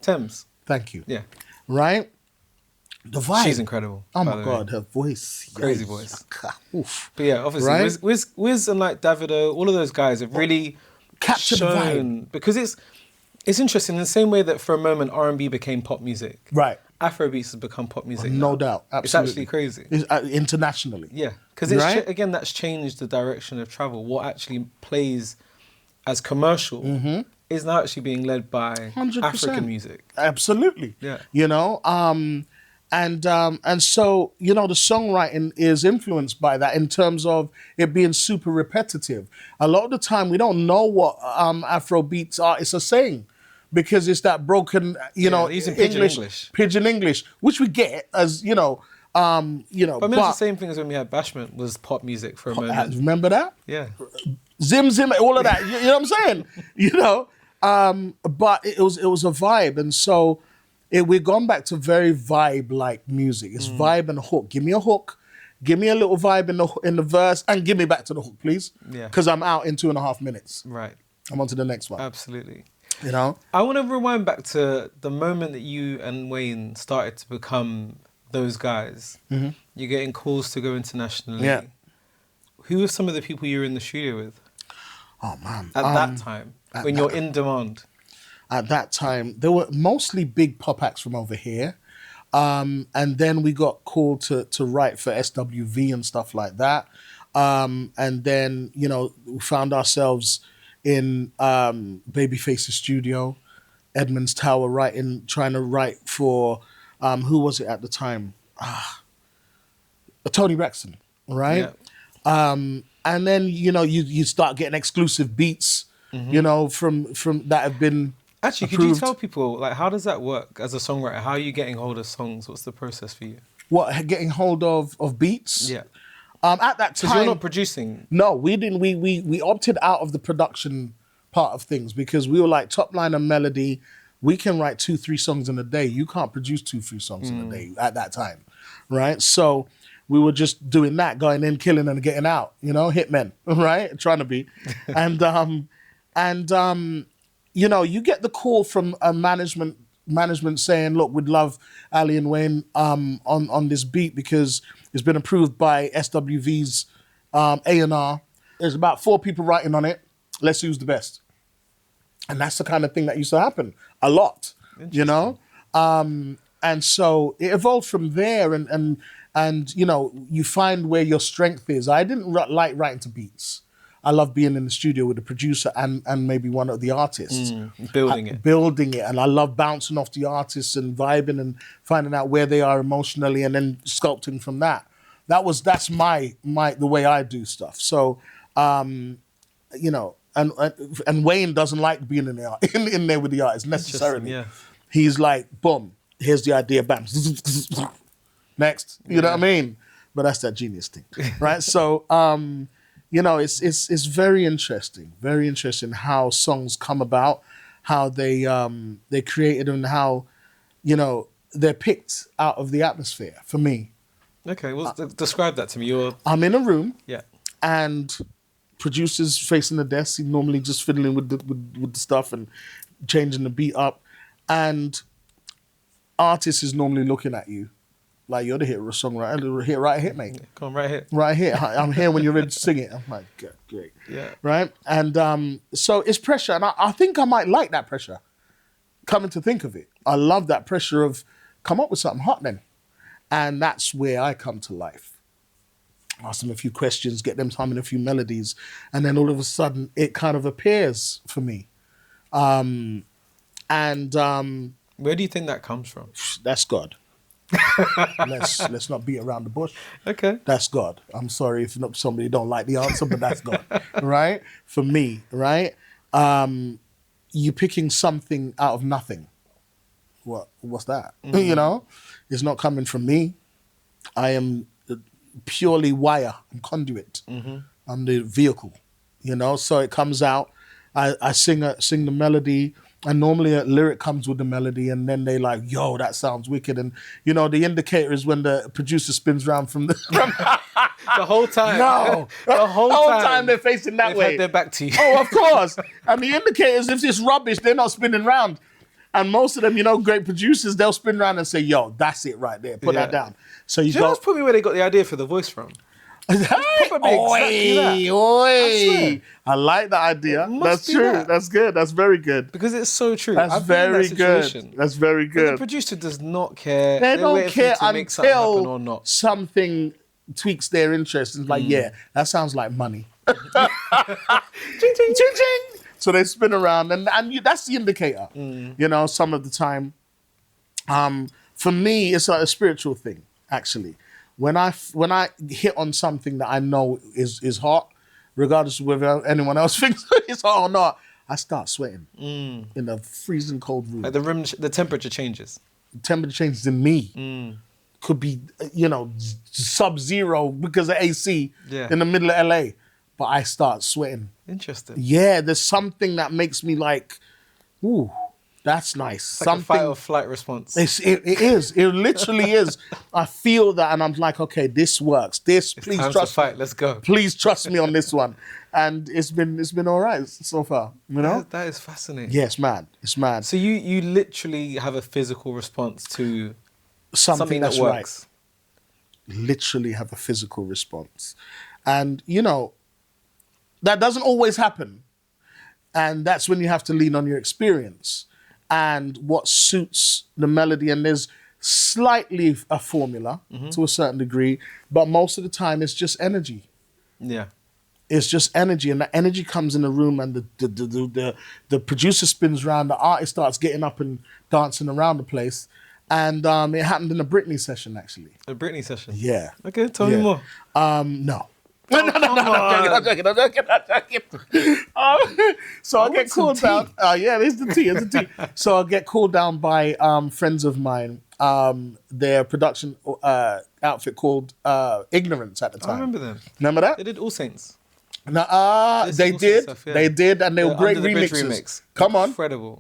Thames. Thank you. Yeah. Right. The vibe. She's incredible. Oh my God, her voice. Crazy voice. Oof. But yeah, obviously, Right? Wiz and like Davido, all of those guys have really Captured the vibe. because it's interesting in the same way that for a moment R&B became pop music. Right. Afrobeats has become pop music. No now. doubt. Absolutely. It's actually crazy. It's, internationally. Yeah, because Right? again, that's changed the direction of travel. What actually plays as commercial is now actually being led by 100%. African music. Absolutely. Yeah. And so, the songwriting is influenced by that in terms of it being super repetitive. A lot of the time, we don't know what Afrobeats artists are saying because it's that broken, using pidgin English, which we get as, But I mean, it's the same thing as when we had Bashment was pop music for a moment. Remember that? Yeah. Zim, all of that. You know what I'm saying? But it was a vibe. And so we've gone back to very vibe-like music. It's vibe and hook. Give me a hook. Give me a little vibe in the verse and give me back to the hook, please. Yeah. Because I'm out in 2.5 minutes. Right. I'm on to the next one. Absolutely. I want to rewind back to the moment that you and Wayne started to become those guys. You're getting calls to go internationally. Yeah. Who were some of the people you were in the studio with Oh man. at that time when you're in demand? At that time, there were mostly big pop acts from over here. And then we got called to write for SWV and stuff like that. And then, you know, we found ourselves in Babyface's studio, Edmonds Tower, trying to write for, who was it at the time? Tony Braxton, right? Yeah. And then, you know, you start getting exclusive beats, you know, from that have been Actually, approved. could you tell people, like, how does that work as a songwriter? How are you getting hold of songs? What's the process for you? What, getting hold of beats? Yeah. At that Because time, you're not producing. no, we didn't. We opted out of the production part of things because we were like top line and melody. We can write 2-3 songs in a day. You can't produce 2-3 songs in a day at that time, right? So we were just doing that, going in, killing and getting out. You know, hitmen, right? Trying to be, and you know, you get the call from a management saying, look, we'd love Ali and Wayne on this beat because it's been approved by SWV's A&R. There's about 4 people writing on it. Let's use the best. And that's the kind of thing that used to happen a lot, you know? And so it evolved from there and you know, you find where your strength is. I didn't like writing to beats. I love being in the studio with the producer and maybe one of the artists. Building it. Building it. And I love bouncing off the artists and vibing and finding out where they are emotionally and then sculpting from that. That's my the way I do stuff. So, you know, and Wayne doesn't like being in there with the artist necessarily. Yeah. He's like, boom, here's the idea, bam. Next. You know what I mean? But that's that genius thing. Right? So, you know, it's very interesting how songs come about, how they're created, and how, you know, they're picked out of the atmosphere. For me, Okay, well, describe that to me. I'm in a room, Yeah. and producers facing the desk, normally just fiddling with the stuff and changing the beat up, and artist is normally looking at you. Like, you're the hit songwriter, hit, mate. Come on, right here. Right here. I'm here when you're ready to sing it. I'm like, good, great. Yeah. Right? And so it's pressure. And I think I might like that pressure, coming to think of it. I love that pressure of come up with something hot then. And that's where I come to life. Ask them a few questions, get them humming a few melodies. And then all of a sudden, it kind of appears for me. Where do you think that comes from? That's God. Let's not beat around the bush. Okay. That's God. I'm sorry if somebody don't like the answer, but that's God, right? For me, right? You picking something out of nothing. What's that? You know, it's not coming from me. I am purely wire and conduit. I'm the vehicle, you know. So it comes out. I sing the melody. And normally a lyric comes with the melody, and then they like, yo, that sounds wicked. And, you know, the indicator is when the producer spins around from the... The whole time. No. The whole time they're facing that they've way. had their back to you. Oh, of course. And the indicators, if it's rubbish, they're not spinning round. And most of them, you know, great producers, they'll spin around and say, yo, that's it right there. Put that down. So you Do you know what's probably where they got the idea for the voice from? Hey, Probably exactly that. I I like that idea. must That's be true. that. That's good. That's very good. Because it's so true. That's I've been in very that good. situation. That's very The good. producer does not care. They They're don't waiting for you care to make something happen or until not. something tweaks their interest. And it's like, yeah, that sounds like money. Ching, ching. Ching, ching. So they spin around, and that's the indicator. You know, some of the time. For me, it's like a spiritual thing, actually. When I hit on something that I know is hot, regardless of whether anyone else thinks it's hot or not, I start sweating in a freezing cold room. Like the temperature changes. Temperature changes in me. Could be, you know, sub-zero because of AC in the middle of LA. But I start sweating. Interesting. Yeah, there's something that makes me like, ooh, that's nice. It's like a fight or flight response. It is. It literally is. I feel that, and I'm like, okay, this works. Please Time trust to fight. Let's go. Please trust me on this one. And it's been all right so far. You know? That is fascinating. Yeah, it's mad. It's mad. So you literally have a physical response to something that's that works. right. Literally have a physical response. And, you know, that doesn't always happen. And that's when you have to lean on your experience and what suits the melody. And there's slightly a formula to a certain degree, but most of the time it's just energy. Yeah. It's just energy, and that energy comes in the room, and the producer spins around, the artist starts getting up and dancing around the place, and it happened in a Britney session, actually. A Britney session? Yeah. Okay, tell me more. No. No, I'm joking. So I get called down. Yeah, there's the tea, it's the tea. So I get called down by friends of mine, their production outfit called Ignorance at the time. I remember them. Remember that? They did All Saints. No, they did. Stuff, yeah. They did, and they were great Under the Bridge remixes. remix. Come on.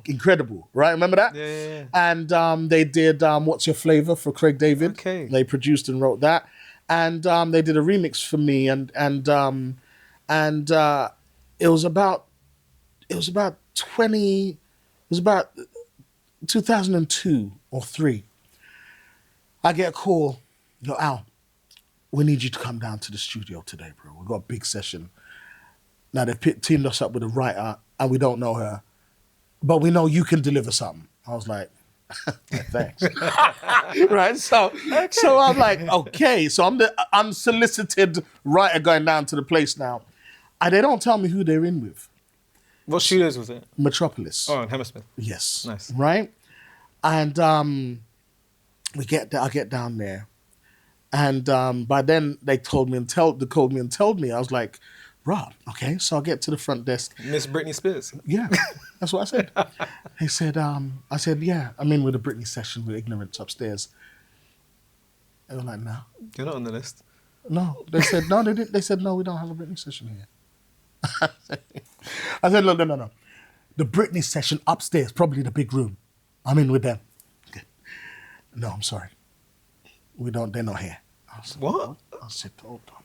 Incredible, right? Remember that? Yeah. And they did What's Your Flavor for Craig David. Okay. They produced and wrote that. And they did a remix for me, and it was about 2002 or 3. I get a call, yo, Al, we need you to come down to the studio today, bro. We've got a big session. Now they've teamed us up with a writer, and we don't know her, but we know you can deliver something. I was like, thanks. Right? So I'm like, okay. So I'm the unsolicited writer going down to the place now. And they don't tell me who they're in with. What studios was it? Metropolis. Oh, in Hammersmith. Yes. Nice. Right? And I get down there. And by then they called me and told me. I was like, Rob, okay. So I get to the front desk. Miss Britney Spears. Yeah, that's what I said. He said, I said, yeah, I'm in with a Britney session with Ignorance upstairs. And they're like, no. You're not on the list. No. They said, no, they didn't. They said, no, we don't have a Britney session here. I said, no. The Britney session upstairs, probably the big room. I'm in with them. Okay. No, I'm sorry. They're not here. I was like, What? I said, hold on.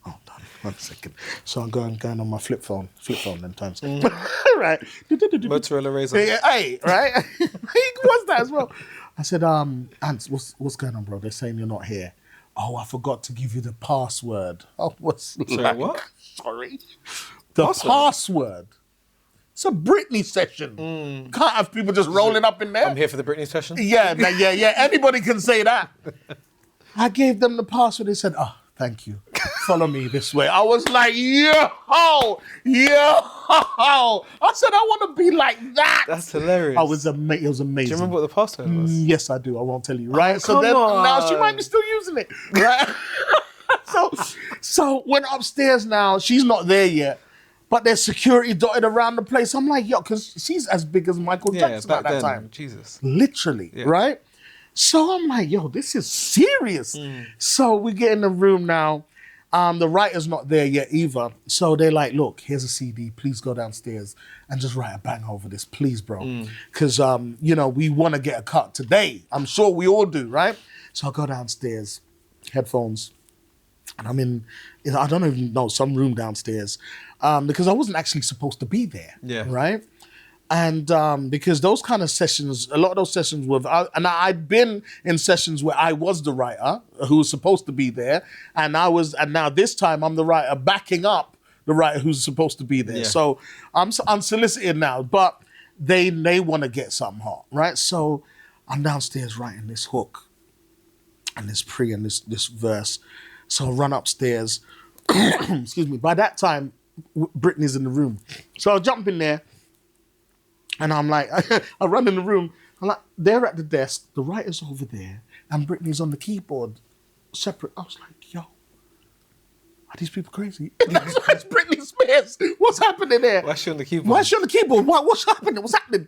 Hold on, 1 second. So I'm going on my flip phone them times. Right. Motorola Razr. Hey, right? He was that as well. I said, Ants, what's going on, bro? They're saying you're not here. Oh, I forgot to give you the password. Oh, Sorry, what? Sorry. The password. It's a Britney session. Can't have people just rolling up in there. I'm here for the Britney session? Yeah. Anybody can say that. I gave them the password. They said, oh, thank you. Follow me this way. I was like, yo. I said, I want to be like that. That's hilarious. It was amazing. Do you remember what the password was? Yes, I do. I won't tell you. Right? Oh, So then now she might be still using it. Right? So went upstairs now. She's not there yet. But there's security dotted around the place. I'm like, yo, because she's as big as Michael Jackson at that time. Jesus. Literally, right? So I'm like, yo, this is serious. So we get in the room now. The writer's not there yet either. So they're like, look, here's a CD. Please go downstairs and just write a bang over this, please, bro. Because, we want to get a cut today. I'm sure we all do, right? So I go downstairs, headphones. And I'm in, I don't even know, some room downstairs. Because I wasn't actually supposed to be there, right? And because those kind of sessions, a lot of those sessions were, and I'd been in sessions where I was the writer who was supposed to be there, and now this time I'm the writer backing up the writer who's supposed to be there. So I'm unsolicited now, but they want to get something hot, right? So I'm downstairs writing this hook and this pre and this verse. So I run upstairs. Excuse me. By that time, Britney's in the room. So I jump in there and I'm like, I run in the room. I'm like, they're at the desk, the writer's over there, and Britney's on the keyboard separate. I was like, yo, are these people crazy? It's Britney Spears. What's happening there? Why is she on the keyboard? What's happening? What's happening?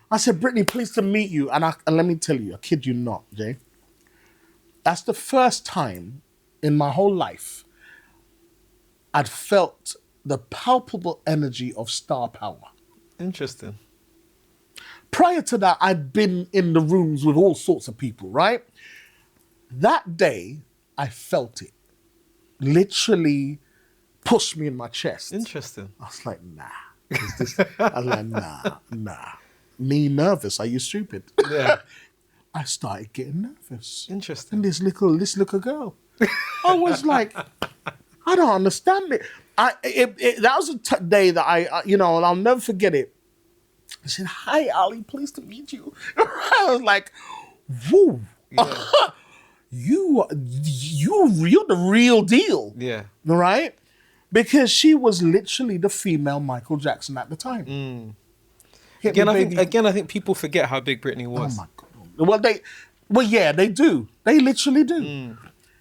I said, Britney, pleased to meet you. And let me tell you, I kid you not, Jay. That's the first time in my whole life I'd felt the palpable energy of star power. Interesting. Prior to that, I'd been in the rooms with all sorts of people, right? That day, I felt it. Literally pushed me in my chest. Interesting. I was like, nah. I was like, nah. Me nervous, are you stupid? Yeah. I started getting nervous. Interesting. And this little girl. I was like, I don't understand it. That was a day that and I'll never forget it. I said, "Hi, Ali, pleased to meet you." I was like, "Whoa, Yeah. you're the real deal." Yeah. Right? Because she was literally the female Michael Jackson at the time. Again, I think people forget how big Britney was. Oh my God. Well, yeah, they do. They literally do.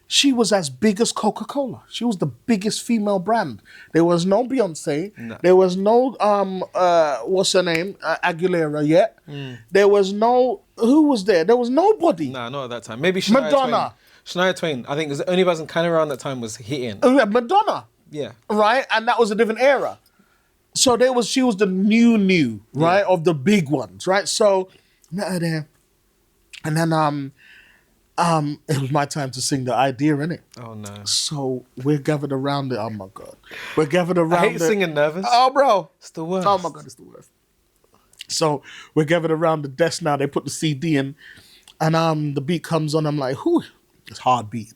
She was as big as Coca-Cola. She was the biggest female brand. There was no Beyonce. No. There was no what's her name, Aguilera yet. There was no, who was there? There was nobody. Nah, not at that time. Maybe Shania Madonna. Twain. Shania Twain. I think the only person kind of around that time was hitting. Madonna. Yeah. Right, and that was a different era. So she was the new, right, of the big ones, right? So met her there, and then it was my time to sing the idea, innit? Oh no. So we're gathered around it. Oh my God, we're gathered around. I hate singing nervous. Oh, bro, It's the worst. oh my God, it's the worst. So we're gathered around the desk now. They put the CD in, and the beat comes on. I'm like, whew, it's hard beat,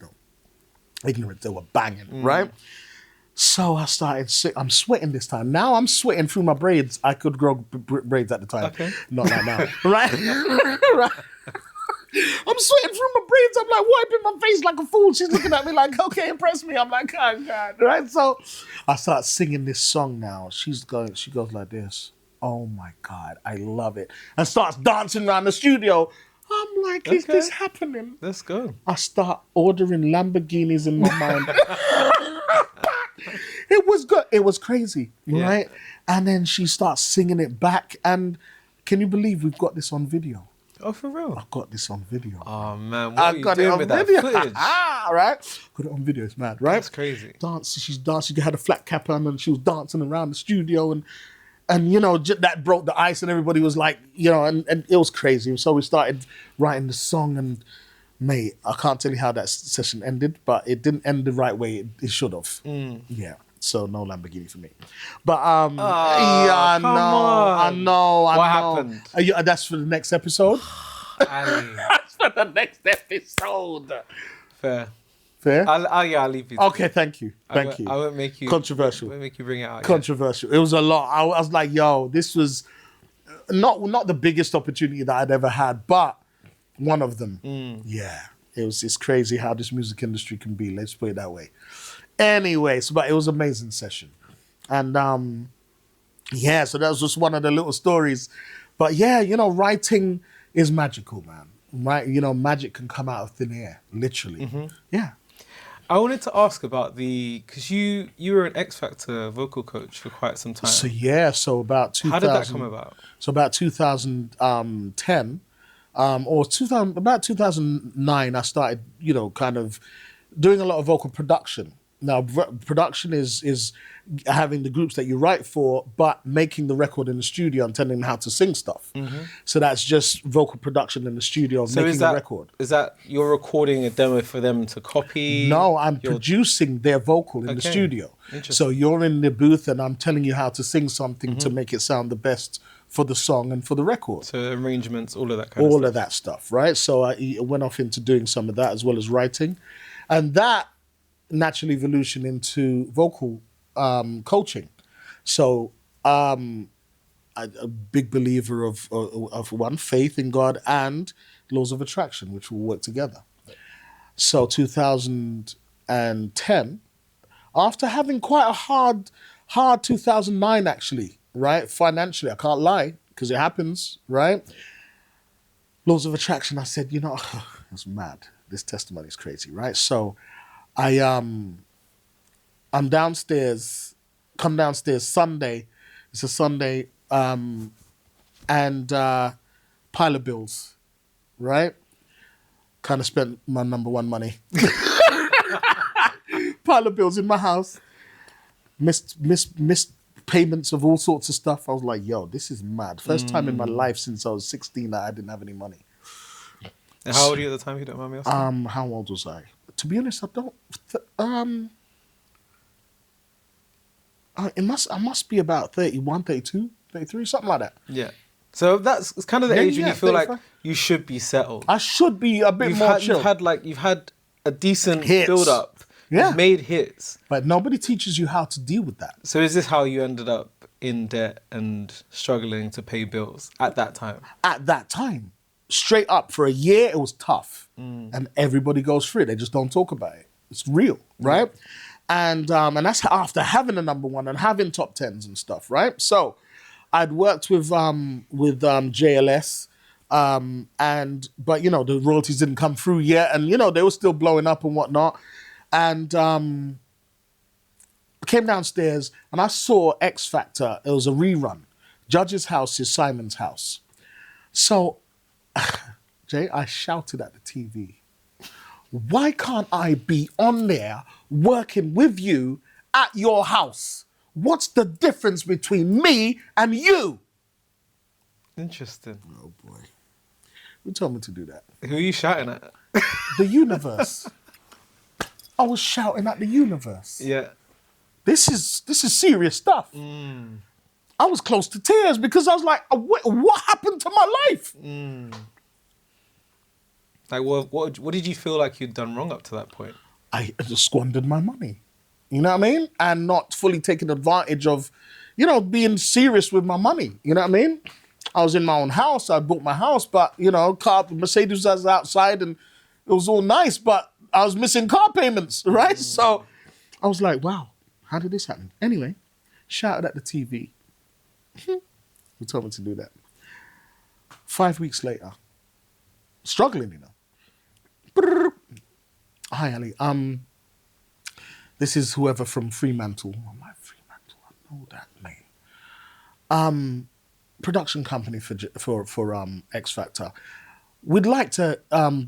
Ignorant, they were banging, right? So I started, I'm sweating this time. Now I'm sweating through my braids. I could grow braids at the time. Okay. Not like now. Right? Right. I'm sweating through my braids. I'm like wiping my face like a fool. She's looking at me like, okay, impress me. I'm like, oh God. Right? So I start singing this song now. She goes like this. Oh my God, I love it. And starts dancing around the studio. I'm like, is this happening? Let's go. I start ordering Lamborghinis in my mind. It was good. It was crazy, right? And then she starts singing it back. And can you believe we've got this on video? Oh, for real? I've got this on video. Oh man, what are you doing with that footage? Right? Got it on video. It's mad, right? That's crazy. She's dancing. She had a flat cap on and she was dancing around the studio and that broke the ice and everybody was like, and it was crazy. So we started writing the song and mate, I can't tell you how that session ended, but it didn't end the right way it should have. Yeah. So no Lamborghini for me. But I know. What happened? That's for the next episode. Ali. That's for the next episode. Fair. I'll leave you. Okay, thank you. I won't make you controversial. I won't make you bring it out. Controversial. It was a lot. I was like, yo, this was not the biggest opportunity that I'd ever had, but one of them. Yeah. It's crazy how this music industry can be. Let's put it that way. Anyway, but it was an amazing session. And so that was just one of the little stories. But yeah, writing is magical, man. Right? Magic can come out of thin air, literally. Yeah. I wanted to ask about because you were an X Factor vocal coach for quite some time. So about 2000. How did that come about? So about 2010, about 2009, I started, kind of doing a lot of vocal production. Now, production is having the groups that you write for, but making the record in the studio and telling them how to sing stuff. So that's just vocal production in the studio, making the record. Is that you're recording a demo for them to copy? No, I'm producing their vocal in the studio. So you're in the booth and I'm telling you how to sing something to make it sound the best for the song and for the record. So arrangements, all of that kind of stuff. All of that stuff, right? So I went off into doing some of that as well as writing. And that naturally evolution into vocal coaching. So I'm a big believer of one, faith in God and laws of attraction, which will work together. So 2010, after having quite a hard 2009 actually, right? Financially, I can't lie, because it happens, right? Laws of attraction, I said, it's mad. This testimony is crazy, right? So I'm downstairs, come downstairs Sunday. It's a Sunday, and pile of bills, right? Kind of spent my number one money. Pile of bills in my house. Missed payments of all sorts of stuff. I was like, yo, this is mad. First time in my life since I was 16 that I didn't have any money. And how old were you at the time, if you don't mind me asking? How old was I? To be honest, I don't. I must be about 31, 32, 33, something like that. Yeah. So it's kind of the age when you feel 35. Like you should be settled. I should be a bit more chill. You've had a decent Hits. build up. Yeah. You've made hits. But nobody teaches you how to deal with that. So is this how you ended up in debt and struggling to pay bills at that time? At that time, straight up, for a year, it was tough. And everybody goes through it. They just don't talk about it. It's real, right? And that's after having a number one and having top tens and stuff, right? So I'd worked with JLS, but you know, the royalties didn't come through yet, and you know, they were still blowing up and whatnot. And I came downstairs and I saw X Factor. It was a rerun. Judge's house is Simon's house. So, Jay, I shouted at the TV, why can't I be on there working with you at your house? What's the difference between me and you? Interesting. Oh boy. Who told me to do that? Who are you shouting at? The universe. I was shouting at the universe. Yeah. This is serious stuff. I was close to tears because I was like, what happened to my life? Like, what did you feel like you'd done wrong up to that point? I just squandered my money. You know what I mean? And not fully taking advantage of, you know, being serious with my money. You know what I mean? I was in my own house. I bought my house, but, you know, Mercedes was outside and it was all nice, but I was missing car payments, right? So I was like, wow, how did this happen? Anyway, shouted at the TV. Who told me to do that? 5 weeks later, struggling, you know. Hi, Ali. This is whoever from Fremantle. Oh, my Fremantle, I know that name. Production company for X Factor. We'd like to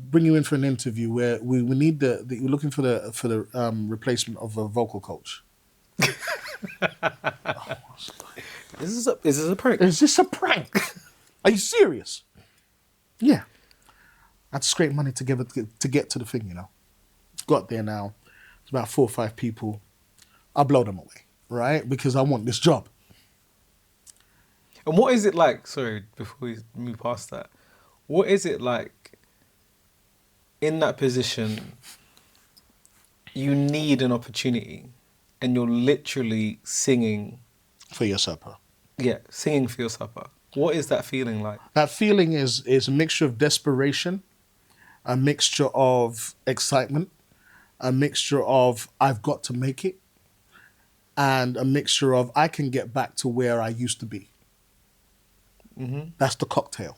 bring you in for an interview where we need we're looking for the replacement of a vocal coach. Is this a prank? Is this a prank? Are you serious? Yeah. I had to scrape money together to get to the thing, you know. Got there now. It's about 4 or 5 people. I'll blow them away, right? Because I want this job. And what is it like, sorry, before we move past that, what is it like in that position, you need an opportunity and you're literally singing For your supper. Yeah, singing for your supper. What is that feeling like? That feeling is a mixture of desperation, a mixture of excitement, a mixture of I've got to make it, and a mixture of I can get back to where I used to be. That's the cocktail.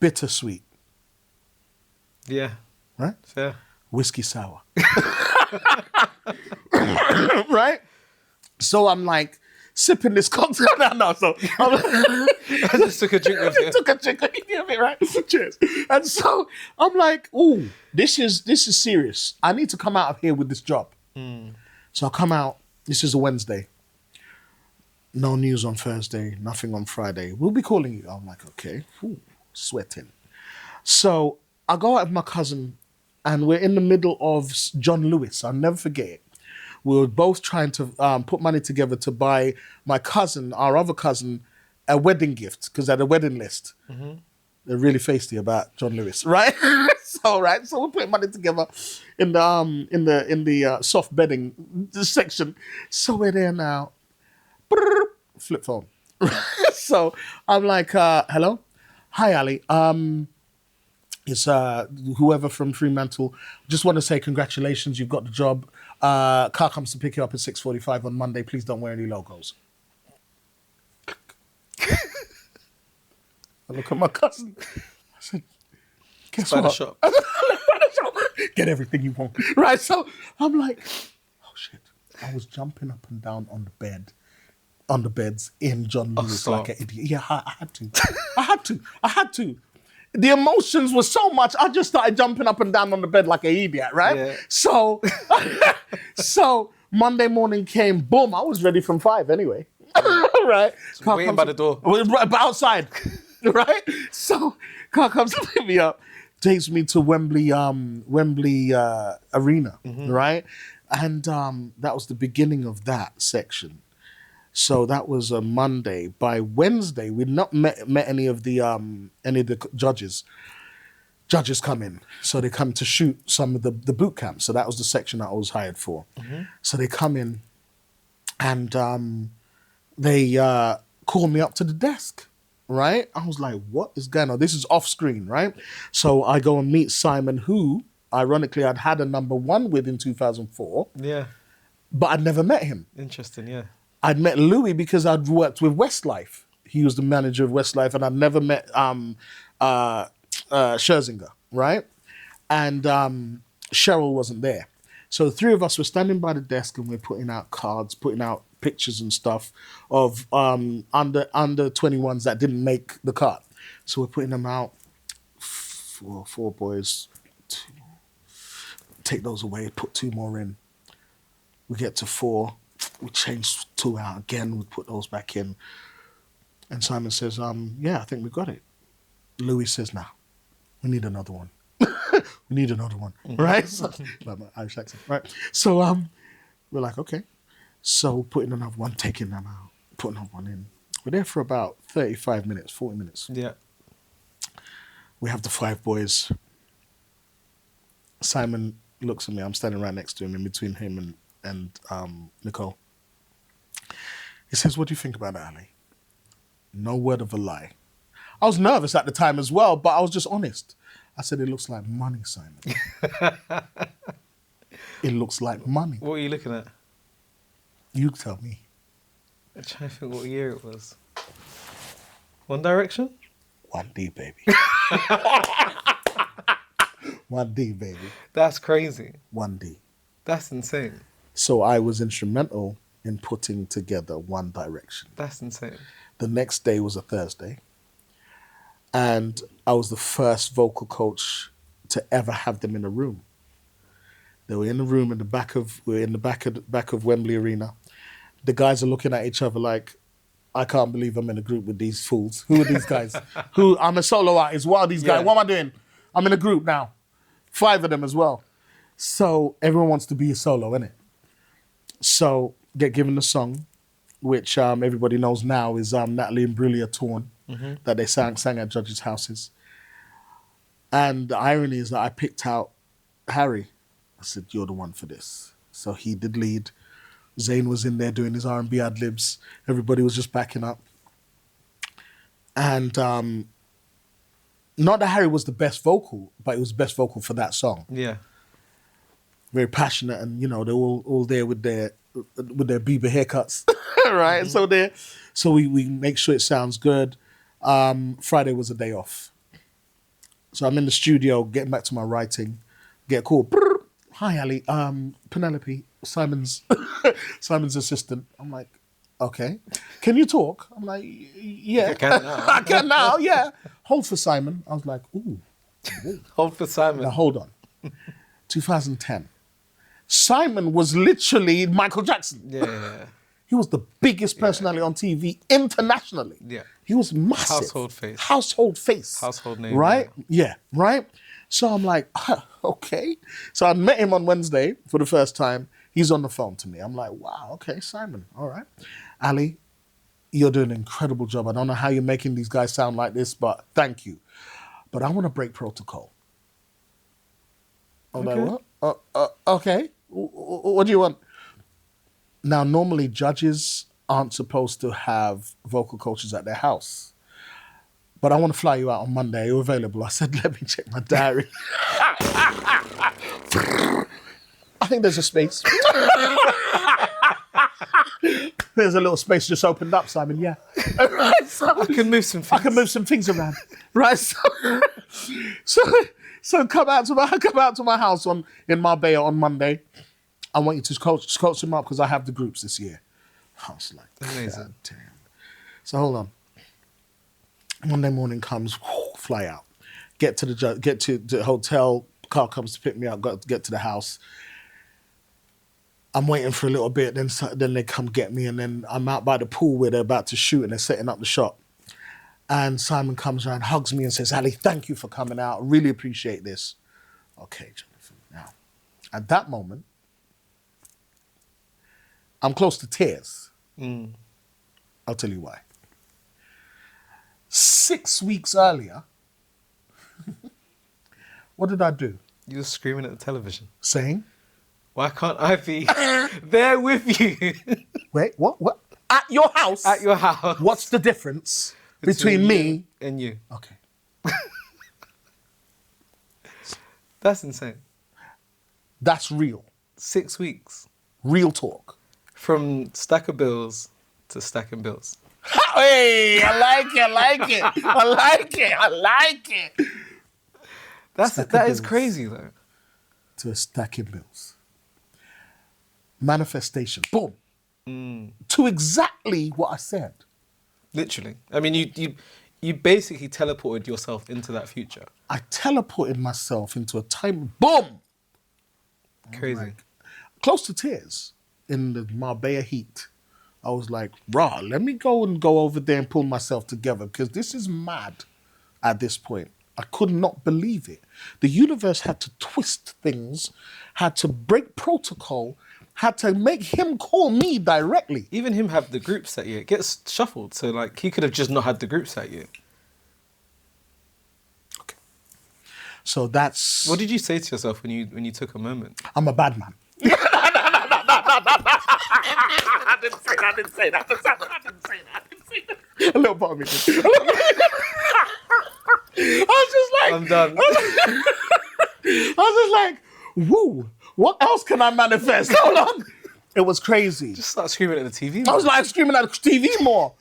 Bittersweet. Yeah. Right? Fair. Whiskey sour. Right? So I'm like sipping this cocktail. So I just took a drink of it. took a drink of it, right? Cheers. And so I'm like, ooh, this is serious. I need to come out of here with this job. So I come out. This is a Wednesday. No news on Thursday, nothing on Friday. We'll be calling you. I'm like, okay, ooh, sweating. So I go out with my cousin and we're in the middle of John Lewis. I'll never forget it. We were both trying to put money together to buy my cousin, our other cousin, a wedding gift because they had a wedding list. They're really feisty about John Lewis, right? So we're putting money together in the soft bedding section. So we're there now. Flip phone. So I'm like, hello? Hi, Ali. It's whoever from Fremantle. Just want to say congratulations, you've got the job. Car comes to pick you up at 6:45 on Monday. Please don't wear any logos. I look at my cousin. I said, guess By what? the shop. Get everything you want. Right, so I'm like, oh shit. I was jumping up and down on the beds in John Lewis like an idiot. Yeah, I had to. The emotions were so much, I just started jumping up and down on the bed like an idiot, right? Yeah. So Monday morning came, boom, I was ready from 5 anyway. Right? So waiting by the door. Right, outside, right? So car comes to pick me up, takes me to Wembley Arena, right? And that was the beginning of that section. So that was a Monday. By Wednesday, we'd not met any of the judges. Judges come in, so they come to shoot some of the boot camp. So that was the section that I was hired for. So they come in, and they call me up to the desk. Right? I was like, what is going on? This is off screen, right? So I go and meet Simon, who, ironically, I'd had a #1 with in 2004. Yeah. But I'd never met him. Interesting, yeah. I'd met Louis because I'd worked with Westlife. He was the manager of Westlife, and I'd never met Scherzinger, right? And Cheryl wasn't there. So the three of us were standing by the desk, and we're putting out cards, putting out pictures and stuff of under 21s that didn't make the cut. So we're putting them out. Four boys. Take those away, put 2 more in. We get to 4. We change 2 out again. We put those back in. And Simon says, yeah, I think we got it. Louis says, nah, we need another one. We need another one, right? So, like my Irish accent, right? So we're like, okay. So putting another one, taking them out, putting another one in. We're there for about 35 minutes, 40 minutes. Yeah. We have the 5 boys. Simon looks at me. I'm standing right next to him, in between him and Nicole. He says, what do you think about that, Ali? No word of a lie. I was nervous at the time as well, but I was just honest. I said, it looks like money, Simon. It looks like money. What are you looking at? You tell me. I'm trying to think what year it was. One Direction? 1D, baby. 1D, baby. That's crazy. 1D. That's insane. So I was instrumental in putting together One Direction. That's insane. The next day was a Thursday. And I was the first vocal coach to ever have them in a room. They were in the room in the back of Wembley Arena. The guys are looking at each other like, I can't believe I'm in a group with these fools. Who are these guys? I'm a solo artist. What are these guys? What am I doing? I'm in a group now. 5 of them as well. So everyone wants to be a solo, innit? So get given the song, which everybody knows now is Natalie and Brulia Torn, that they sang at judges' houses. And the irony is that I picked out Harry. I said, you're the one for this. So he did lead. Zayn was in there doing his R&B ad-libs. Everybody was just backing up. And not that Harry was the best vocal, but it was the best vocal for that song. Yeah. Very passionate, and you know they're all there with their Bieber haircuts, right? So we make sure it sounds good. Friday was a day off, so I'm in the studio getting back to my writing. Get a call. Brrr. Hi, Ali. Penelope, Simon's assistant. I'm like, okay. Can you talk? I'm like, yeah. I can now. I can now. Yeah. Hold for Simon. I was like, ooh. Hold for Simon. Now hold on. 2010. Simon was literally Michael Jackson. Yeah. He was the biggest personality on TV internationally. Yeah. He was massive. Household face. Household face. Household name. Right? Yeah, right? So I'm like, okay. So I met him on Wednesday for the first time. He's on the phone to me. I'm like, wow, okay, Simon, all right. Ali, you're doing an incredible job. I don't know how you're making these guys sound like this, but thank you. But I want to break protocol. I'm like, what? Okay. What do you want? Now, normally judges aren't supposed to have vocal coaches at their house. But I want to fly you out on Monday. Are you available? I said, let me check my diary. I think there's a space. There's a little space just opened up, Simon, yeah. I can move some things. I can move some things around. Right? So come out to my house in Marbella on Monday. I want you to coach them up because I have the groups this year. I was like, amazing. God damn. So hold on. Monday morning comes, fly out. Get to the hotel, car comes to pick me up, get to the house. I'm waiting for a little bit, then they come get me, and then I'm out by the pool where they're about to shoot and they're setting up the shot. And Simon comes around, hugs me and says, Ali, thank you for coming out. I really appreciate this. Okay, Jonathan. Now, at that moment, I'm close to tears. I'll tell you why. 6 weeks earlier, what did I do? You were screaming at the television. Saying? Why can't I be there with you? Wait, what? At your house? At your house. What's the difference between me and you? Okay. That's insane. That's real. 6 weeks. Real talk. From stack of bills to stacking bills. Hey, I like it. That is crazy though. To stacking bills. Manifestation. Boom. To exactly what I said. Literally. I mean, you basically teleported yourself into that future. I teleported myself into a time. Boom. Crazy. Like, close to tears in the Marbella heat. I was like, rah, let me go over there and pull myself together because this is mad at this point. I could not believe it. The universe had to twist things, had to break protocol, had to make him call me directly. Even him have the group set you. It gets shuffled. So like he could have just not had the group set you. Okay. So that's... What did you say to yourself when you took a moment? I'm a bad man. I didn't say that. A little part of me did. I was just like... I'm done. I was just like, woo, what else can I manifest? Hold on. It was crazy. Just start screaming at the TV. I was like screaming at the TV more.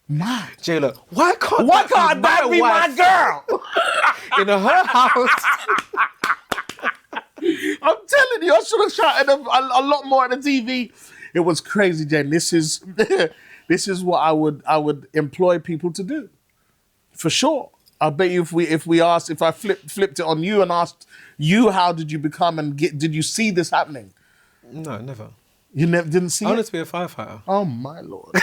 Mad. J-Lo, why can't that be my girl? In her house. I'm telling you, I should have shouted a lot more at the TV. It was crazy, Jen. This is what I would employ people to do, for sure. I bet you if I flipped it on you and asked you how did you become and did you see this happening? No, never. You never didn't see I it? wanted to be a firefighter. Oh my Lord.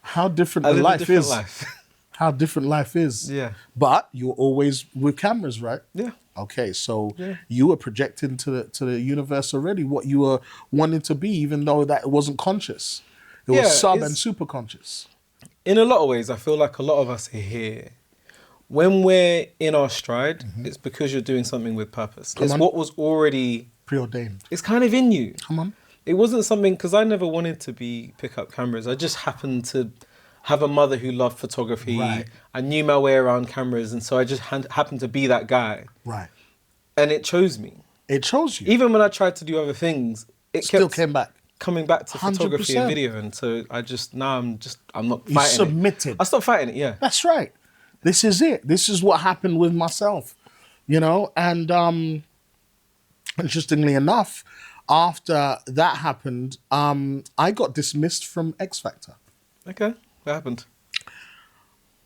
How different I live life a different is. life. How different life is. Yeah. But you're always with cameras, right? Yeah. Okay, so you were projecting to the universe already what you were wanting to be, even though that it wasn't conscious. It was sub and super conscious. In a lot of ways, I feel like a lot of us are here. When we're in our stride, it's because you're doing something with purpose. It's what was already... preordained. It's kind of in you. Come on. It wasn't something... Because I never wanted to pick up cameras. I just happened to have a mother who loved photography. Right. I knew my way around cameras. And so I just happened to be that guy. Right. And it chose me. It chose you. Even when I tried to do other things, it still kept came back. Coming back to photography 100%. and video. And so I'm not fighting You submitted. it. I stopped fighting it, yeah. That's right. This is it. This is what happened with myself, you know? And interestingly enough, after that happened, I got dismissed from X Factor. Okay, what happened?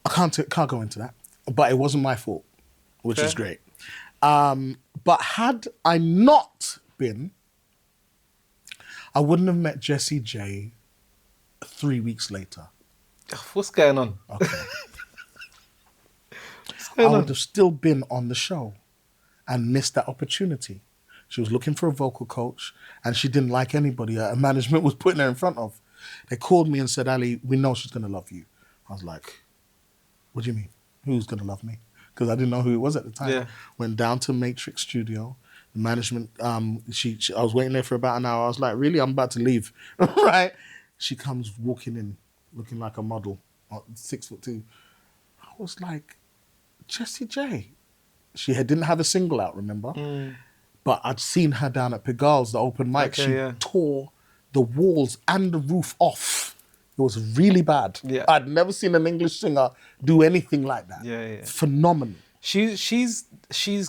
I can't go into that, but it wasn't my fault, which is great. But had I not been, I wouldn't have met Jessie J 3 weeks later. What's going on? Okay. I would have still been on the show and missed that opportunity. She was looking for a vocal coach and she didn't like anybody her management was putting her in front of. They called me and said, Ali, we know she's going to love you. I was like, what do you mean? Who's going to love me? Because I didn't know who it was at the time. Yeah. Went down to Matrix Studio. The management, I was waiting there for about an hour. I was like, really? I'm about to leave. Right? She comes walking in, looking like a model, 6'2". I was like, Jessie J. She didn't have a single out, remember? But I'd seen her down at Pigalle, the open mic. She tore the walls and the roof off. It was really bad. Yeah. I'd never seen an English singer do anything like that. Yeah. Phenomenal. She's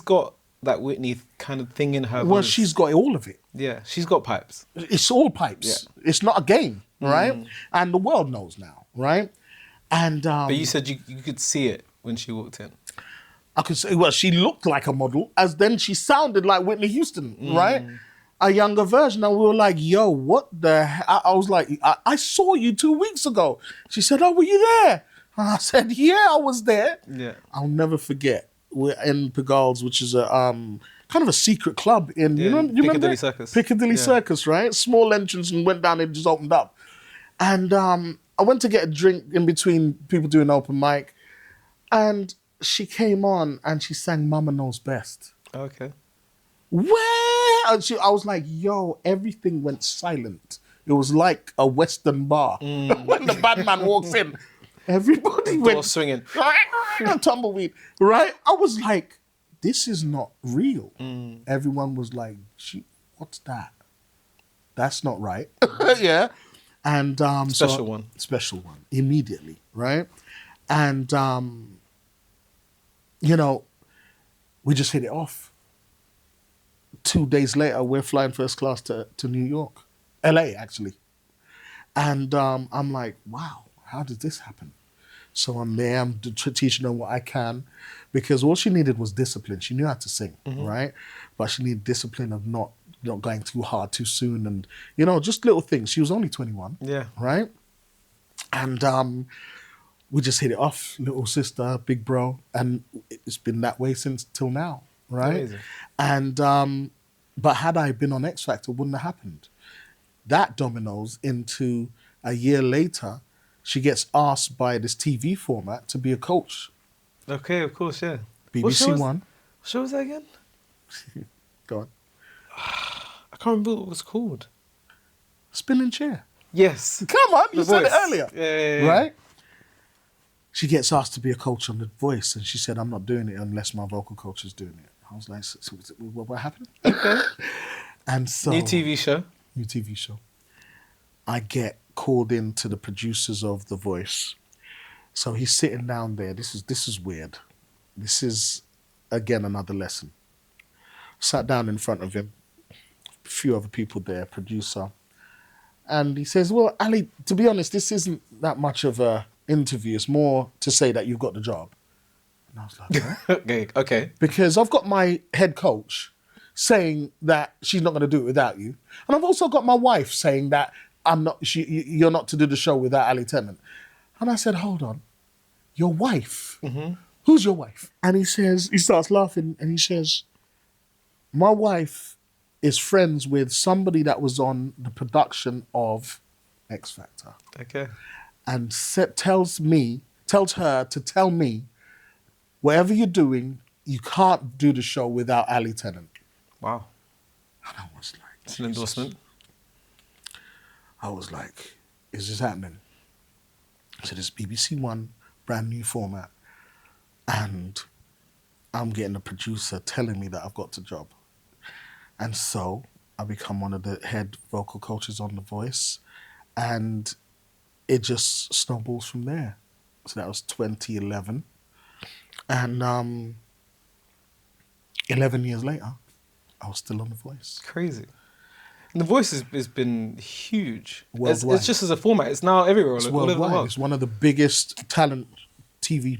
got that Whitney kind of thing in her Well, voice. she's got all of it. Yeah, she's got pipes. It's all pipes. Yeah. It's not a game, right? And the world knows now, right? And But you said you could see it when she walked in. I could say, well, she looked like a model, as then she sounded like Whitney Houston, right? A younger version. And we were like, yo, what the hell? I was like, I saw you 2 weeks ago. She said, oh, were you there? And I said, yeah, I was there. Yeah. I'll never forget. We're in Pigalle, which is a kind of a secret club in, you remember Piccadilly that? Circus. Piccadilly Circus, right? Small entrance and went down and just opened up. And I went to get a drink in between people doing open mic, and she came on and she sang Mama Knows Best. Okay. Where? I was like, yo, everything went silent. It was like a Western bar. When the bad man walks in, everybody went swinging. tumbleweed, right? I was like, this is not real. Everyone was like, what's that? That's not right. Yeah. And Special one. Special one. Immediately, right? And we just hit it off. 2 days later, we're flying first class to New York. LA, actually. And I'm like, wow, how did this happen? So I'm there, I'm teaching her what I can, because all she needed was discipline. She knew how to sing, right? But she needed discipline of not going too hard too soon, and just little things. She was only 21, right? And we just hit it off, little sister, big bro, and it's been that way since till now, right? Amazing. And but had I been on X Factor, it wouldn't have happened. That dominoes into a year later, she gets asked by this TV format to be a coach. Okay, of course, yeah. BBC One. What show was that again? Go on. I can't remember what it was called. Spinning Chair. Yes. Come on, you said it Voice. earlier. Yeah. Right? She gets asked to be a coach on The Voice, and she said, I'm not doing it unless my vocal coach is doing it. I was like, so what happened? Okay. And so... New TV show. New TV show. I get called in to the producers of The Voice. So he's sitting down there. This is weird. This is, again, another lesson. Sat down in front of him. A few other people there, producer. And he says, well, Ali, to be honest, this isn't that much of a interview. It's more to say that you've got the job. And I was like, what? Okay. Because I've got my head coach saying that she's not going to do it without you. And I've also got my wife saying that you're not to do the show without Ali Tennant. And I said, hold on, your wife? Mm-hmm. Who's your wife? And he starts laughing and he says, my wife is friends with somebody that was on the production of X Factor. Okay. And tells her to tell me, whatever you're doing, you can't do the show without Ali Tennant. Wow. And I was like, it's an endorsement. I was like, is this happening? So this BBC One, brand new format. And I'm getting a producer telling me that I've got the job. And so I become one of the head vocal coaches on The Voice. And it just snowballs from there. So that was 2011. And 11 years later, I was still on The Voice. Crazy. And The Voice has been huge. Worldwide. It's just as a format. It's now everywhere. It's all over the worldwide. world. It's one of the biggest talent TV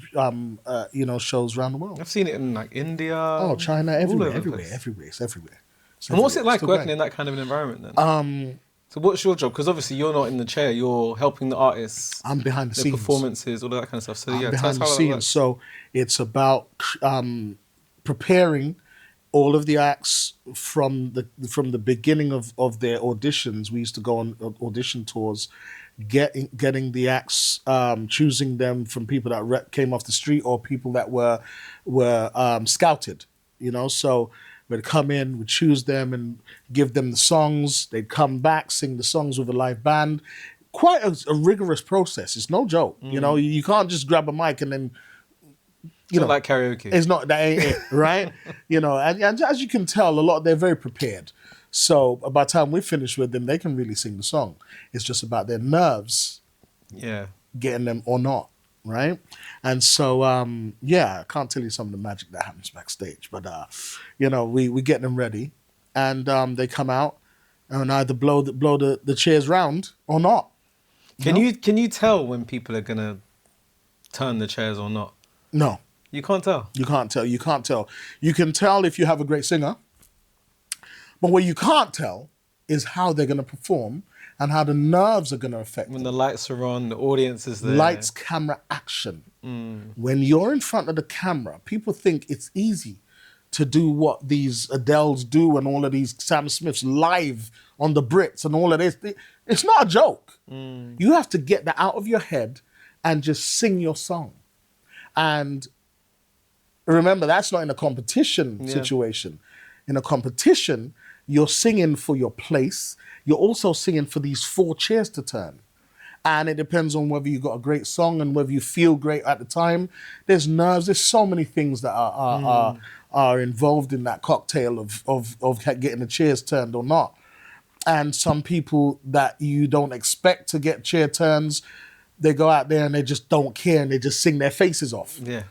shows around the world. I've seen it in like India. Oh, China, all everywhere. over It's everywhere. And what's it like Still working great. in that kind of an environment then? So what's your job? Because obviously you're not in the chair. You're helping the artists. I'm behind the their scenes. Performances, all of that kind of stuff. So I'm yeah, behind the tell us how that scenes. works. So it's about preparing all of the acts from the beginning of their auditions. We used to go on audition tours, getting the acts, choosing them from people that came off the street or people that were scouted. So we'd come in, we'd choose them and give them the songs. They'd come back, sing the songs with a live band. Quite a rigorous process. It's no joke. You can't just grab a mic and then. It's not like karaoke. It's not, that ain't it, right? And as you can tell, they're very prepared. So by the time we finish with them, they can really sing the song. It's just about their nerves, getting them or not, right? And so, I can't tell you some of the magic that happens backstage, but we get them ready, and they come out and either blow the chairs round or not. Can you tell when people are gonna turn the chairs or not? No. You can't tell. You can't tell. You can tell if you have a great singer, but what you can't tell is how they're going to perform and how the nerves are going to affect when them. the lights are on, the audience is there. Lights, camera, action. When you're in front of the camera, people think it's easy to do what these Adeles do and all of these Sam Smiths live on the Brits and all of this. It's not a joke. You have to get that out of your head and just sing your song. And remember, that's not in a competition situation. In a competition, you're singing for your place. You're also singing for these 4 chairs to turn. And it depends on whether you got a great song and whether you feel great at the time. There's nerves. There's so many things that are involved in that cocktail of getting the chairs turned or not. And some people that you don't expect to get chair turns, they go out there and they just don't care and they just sing their faces off. Yeah.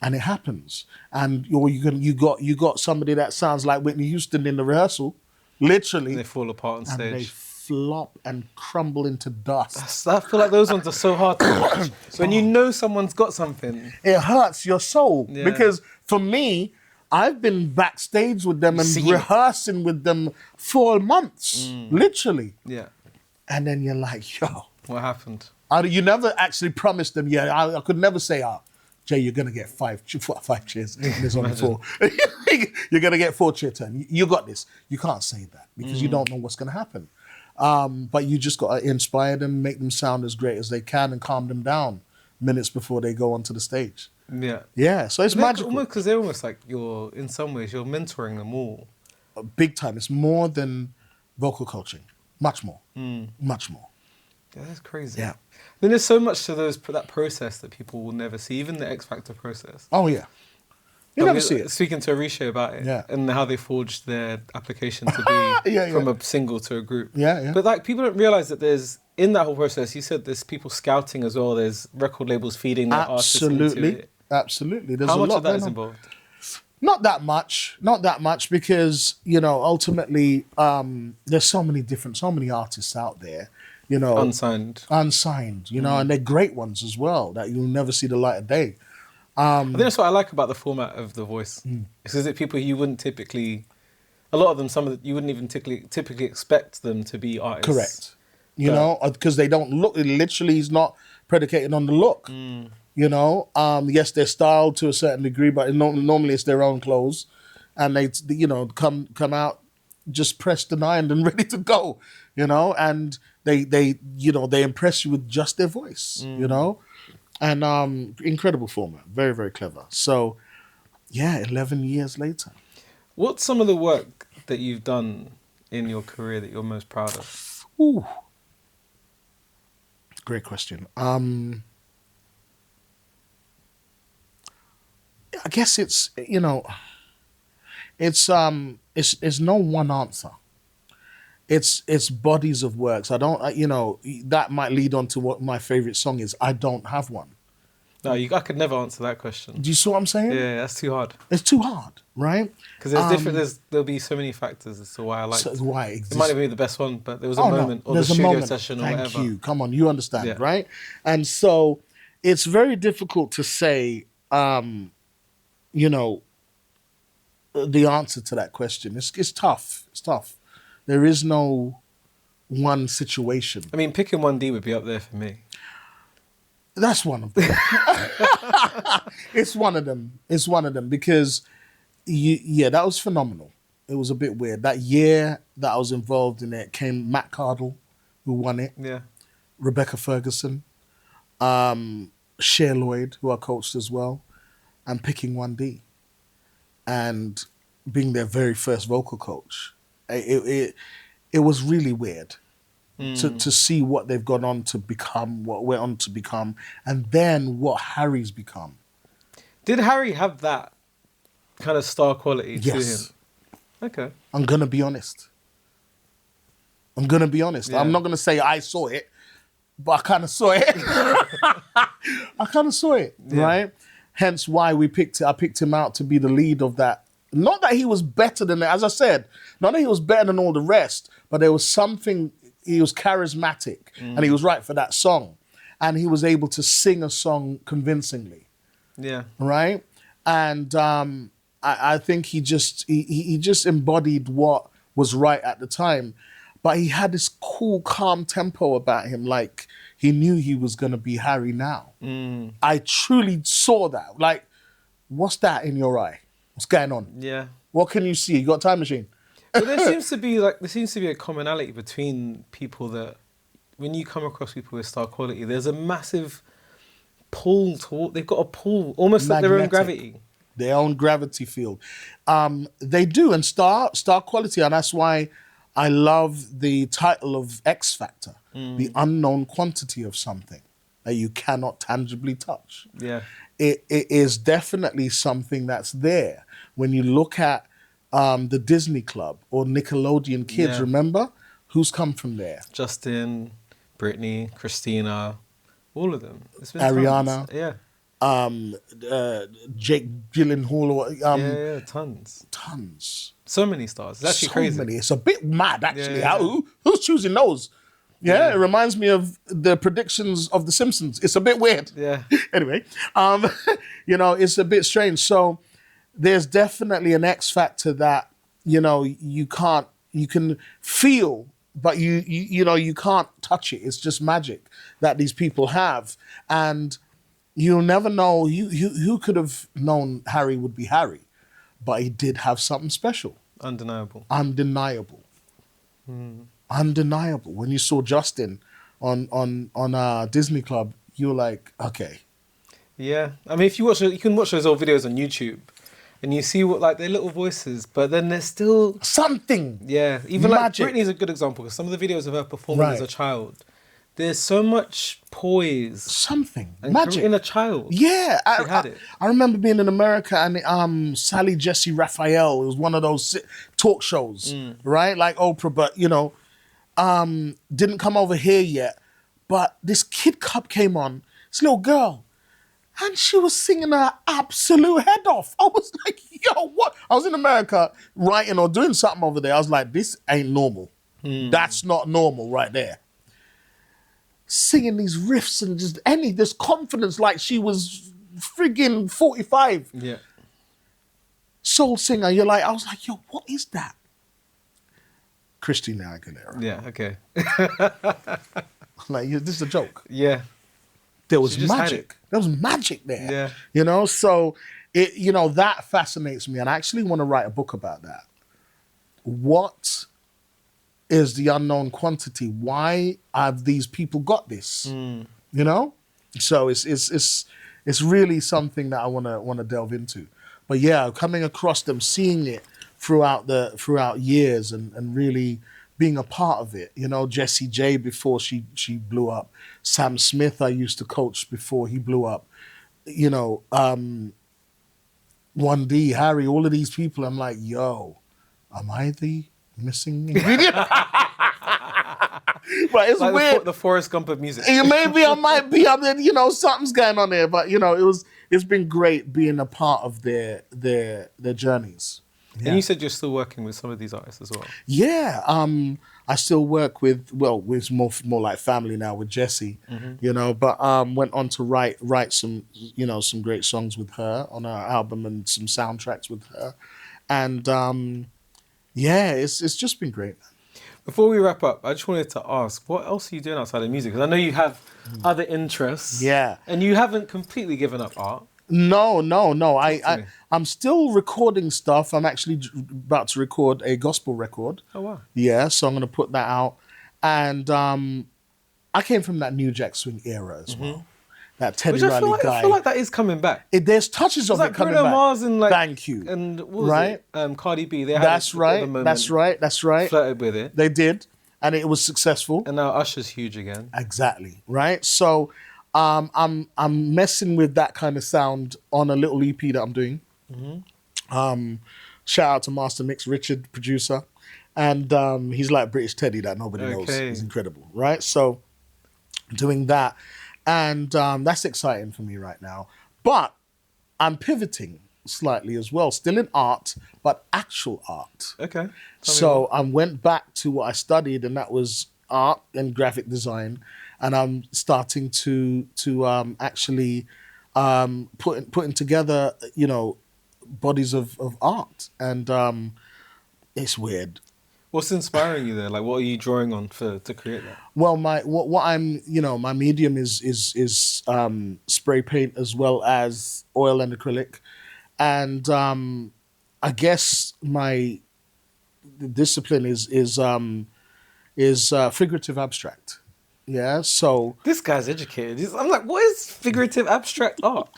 And it happens. And you got somebody that sounds like Whitney Houston in the rehearsal, literally. And they fall apart on stage. And they flop and crumble into dust. I feel like those ones are so hard to watch. When you know someone's got something. It hurts your soul. Because for me, I've been backstage with them and rehearsing with them for months, literally. Yeah. And then you're like, yo. What happened? You never actually promised them, I could never say, Jay, you're going to get 5 chairs. There's only 4. You're going to get 4 chair turn. You got this. You can't say that because you don't know what's going to happen. But you just got to inspire them, make them sound as great as they can and calm them down minutes before they go onto the stage. Yeah. Yeah, so it's magical. Because they're almost like in some ways, you're mentoring them all. Big time. It's more than vocal coaching. Much more. Much more. Yeah, that's crazy. Yeah. Then there's so much to that process that people will never see, even the X Factor process. Oh, yeah. You never see it. Speaking to Arisha about it and how they forged their application to be from a single to a group. Yeah, yeah. But like people don't realise that there's, in that whole process, you said there's people scouting as well, there's record labels feeding their artists into it. Absolutely. There's how a much lot of that is involved? Not that much because, ultimately there's so many artists out there, Unsigned, and they're great ones as well that you'll never see the light of day. I think that's what I like about the format of The Voice. It's because it's people you wouldn't typically, a lot of them, you wouldn't even typically expect them to be artists. Correct. Because they don't look, it literally is not predicated on the look. Yes, they're styled to a certain degree, but normally it's their own clothes. And they come out just pressed and ironed and ready to go, and they impress you with just their voice, and incredible format, very, very clever. So, 11 years later. What's some of the work that you've done in your career that you're most proud of? Ooh, great question. I guess it's no one answer. It's bodies of works. I don't, that might lead on to what my favorite song is. I don't have one. No, I could never answer that question. Do you see what I'm saying? Yeah, that's too hard. It's too hard, right? Because there'll be so many factors as to why I like it. Why it exists. It might not be the best one, but there was a moment, or the studio session, or whatever. Thank you. Come on, you understand, right? And so it's very difficult to say, the answer to that question. It's tough. It's tough. There is no one situation. I mean, Picking 1D would be up there for me. That's one of them. It's one of them. It's one of them because, that was phenomenal. It was a bit weird. That year that I was involved in it came Matt Cardle, who won it. Yeah. Rebecca Ferguson, Cher Lloyd, who I coached as well, and Picking 1D. And being their very first vocal coach. It was really weird to see what they've gone on to become, what we're on to become, and then what Harry's become. Did Harry have that kind of star quality to him? Okay. I'm going to be honest. Yeah. I'm not going to say I saw it, but I kind of saw it. Right? Hence why I picked him out to be the lead of that. Not that he was better than, as I said, not that he was better than all the rest, but there was something, he was charismatic and he was right for that song. And he was able to sing a song convincingly. Yeah. Right? And I think he just embodied what was right at the time. But he had this cool, calm tempo about him, like he knew he was going to be Harry now. I truly saw that. Like, what's that in your eye? What's going on? Yeah. What can you see? You got a time machine? But there seems to be a commonality between people that when you come across people with star quality, there's a massive pull toward. They've got a pull, almost like their own Magnetic. gravity. Their own gravity field. They do, and star quality, and that's why I love the title of X Factor, the unknown quantity of something that you cannot tangibly touch. Yeah. It is definitely something that's there. When you look at the Disney Club or Nickelodeon Kids, Yeah. remember? Who's come from there? Justin, Britney, Christina, all of them. It's been Ariana. tons. Yeah. Jake Gyllenhaal, or Yeah, tons. tons. So many stars. It's actually So crazy. many. It's a bit mad, actually. Yeah. Who's choosing those? Yeah, it reminds me of the predictions of The Simpsons. It's a bit weird. Yeah. Anyway, it's a bit strange. So there's definitely an X factor that, you can feel, but you can't touch it. It's just magic that these people have. And you'll never know who could have known Harry would be Harry, but he did have something special. Undeniable. Undeniable. Undeniable. When you saw Justin on Disney Club, you were like, okay. Yeah. I mean, if you can watch those old videos on YouTube and you see what, like, their little voices, but then there's still Something. Yeah, even Magic. like Britney's a good example because some of the videos of her performing as a Right. child, there's so much poise Something. and Magic. in a child. Yeah, She had it. I remember being in America and Sally Jesse Raphael. It was one of those talk shows, right? Like Oprah, but didn't come over here yet. But this Kid Cup came on, this little girl, and she was singing her absolute head off. I was like, yo, what? I was in America writing or doing something over there. I was like, this ain't normal. That's not normal right there. Singing these riffs and just this confidence like she was friggin' 45. Yeah. Soul singer, I was like, yo, what is that? Christina Aguilera. Yeah, okay. Like, this is a joke. Yeah. There was She just had magic. it. There was magic there. Yeah. So that fascinates me. And I actually want to write a book about that. What is the unknown quantity? Why have these people got this? So it's really something that I want to delve into. But yeah, coming across them, seeing it throughout years and really being a part of it. Jessie J before she blew up. Sam Smith I used to coach before he blew up. 1D, Harry, all of these people, I'm like, yo, am I the missing ingredient? But it's Like weird. the Forrest Gump of music. Maybe I might be. Something's going on there. But it's been great being a part of their journeys. Yeah. And you said you're still working with some of these artists as well. Yeah. I still work with more like family now with Jessie. But went on to write some some great songs with her on our album and some soundtracks with her, and it's just been great. Before we wrap up, I just wanted to ask, what else are you doing outside of music? Because I know you have other interests. Yeah. And you haven't completely given up art. No. I'm still recording stuff. I'm actually about to record a gospel record. Oh, wow. Yeah, so I'm going to put that out. And I came from that New Jack Swing era as well. That Teddy Riley guy. I feel like that is coming back. There's touches of It's it like coming Bruno back. Mars and Thank you. And what was Right? it? Cardi B. They had That's it at right. the moment, That's right. Flirted with it. They did, and it was successful. And now Usher's huge again. Exactly. Right. So I'm messing with that kind of sound on a little EP that I'm doing. Shout out to Master Mix Richard, producer, and he's like British Teddy that nobody knows. He's incredible. Right. So doing that, and that's exciting for me right now. But I'm pivoting slightly as well, still in art, but actual art. Okay. So I went back to what I studied, and that was art and graphic design, and I'm starting to actually putting together, bodies of art, and it's weird. What's inspiring you there? Like, what are you drawing on to create that? Well, what I'm, my medium is spray paint as well as oil and acrylic, and I guess my discipline is figurative abstract. Yeah, so This guy's educated. I'm like, what is figurative abstract art?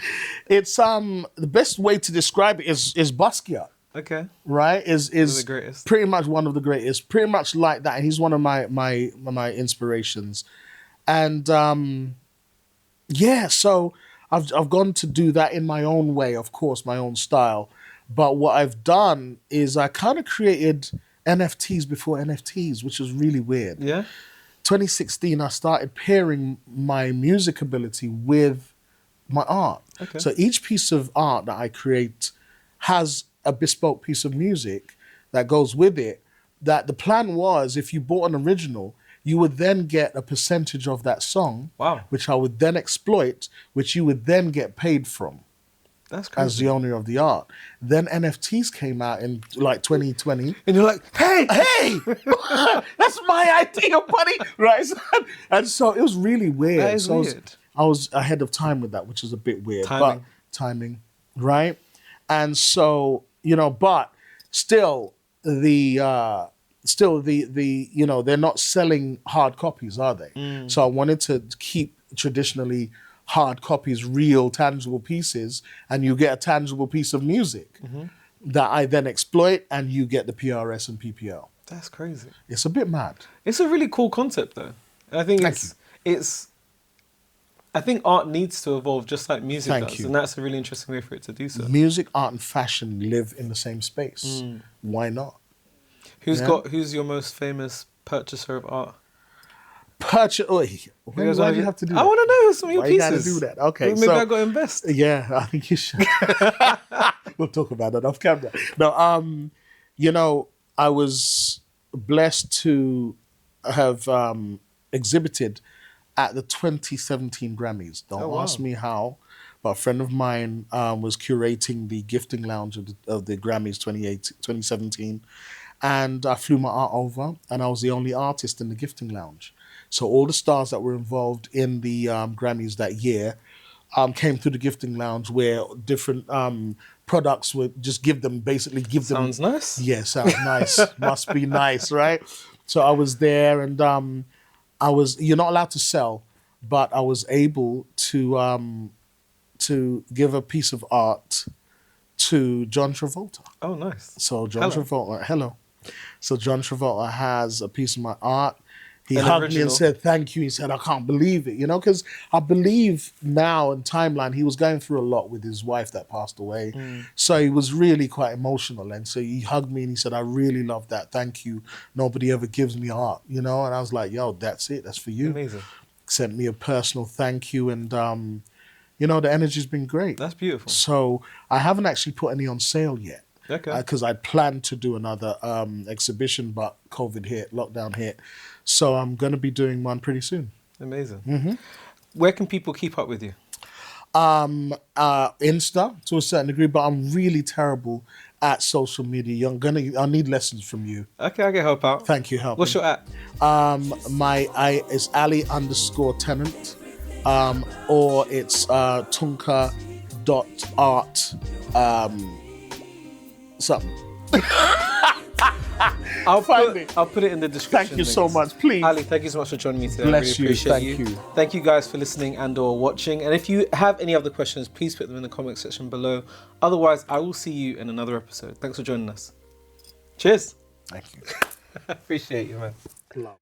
it's the best way to describe it is Basquiat, Okay. right? Is the greatest. pretty much one of the greatest, pretty much like that. And he's one of my inspirations, and yeah, so I've gone to do that in my own way, of course, my own style. But what I've done is I kind of created NFTs before NFTs, which was really weird. Yeah. 2016, I started pairing my music ability with my art. Okay. So each piece of art that I create has a bespoke piece of music that goes with it. That the plan was, if you bought an original, you would then get a percentage of that song, Wow. which I would then exploit, which you would then get paid from That's crazy. as the owner of the art. Then NFTs came out in like 2020. And you're like, hey, Hey, that's my idea, buddy. Right? And so it was really weird. That is so weird. I was ahead of time with that, which is a bit weird. Timing. But timing, right? And so, but still the they're not selling hard copies, are they? So I wanted to keep traditionally hard copies, real tangible pieces, and you get a tangible piece of music that I then exploit, and you get the PRS and PPL. That's crazy. It's a bit mad. It's a really cool concept, though. And I think I think art needs to evolve just like music Thank does, you. and that's a really interesting way for it to do so. Music, art, and fashion live in the same space. Why not? Who's your most famous purchaser of art? Why Why do you have to do that? I want to know some of your Why you pieces. gotta do that? Okay, Maybe so I got to invest. yeah, I think you should. We'll talk about that off camera. No, I was blessed to have exhibited at the 2017 Grammys. Don't ask me how, but a friend of mine was curating the gifting lounge of the Grammys 2017, and I flew my art over, and I was the only artist in the gifting lounge. So all the stars that were involved in the Grammys that year came through the gifting lounge, where different products would just give them. Sounds nice. Yeah, sounds nice. Must be nice, right? So I was there, and you're not allowed to sell, but I was able to give a piece of art to John Travolta. Oh, nice. So John Travolta, hello. So John Travolta has a piece of my art. He An hugged me original. and said, thank you. He said, I can't believe it, because I believe now in timeline, he was going through a lot with his wife that passed away. So he was really quite emotional. And so he hugged me and he said, I really love that. Thank you. Nobody ever gives me art, And I was like, yo, that's it. That's for you. Amazing. Sent me a personal thank you. And, the energy's been great. That's beautiful. So I haven't actually put any on sale yet. Okay. Because I'd planned to do another exhibition, but COVID hit, lockdown hit. So I'm going to be doing one pretty soon. Amazing. Where can people keep up with you? Insta to a certain degree, but I'm really terrible at social media. I need lessons from you. Okay, I can help out. Thank you, help. What's your app? My is Ali_Tennant, or it's Tunka.art. Something. I'll Find it. put it in the description. Thank you so links. much. Please. Ali, thank you so much for joining me today. Bless I really you. appreciate Thank you. Thank you guys for listening and/or watching. And if you have any other questions, please put them in the comment section below. Otherwise, I will see you in another episode. Thanks for joining us. Cheers. Thank you. Appreciate you, man. Love.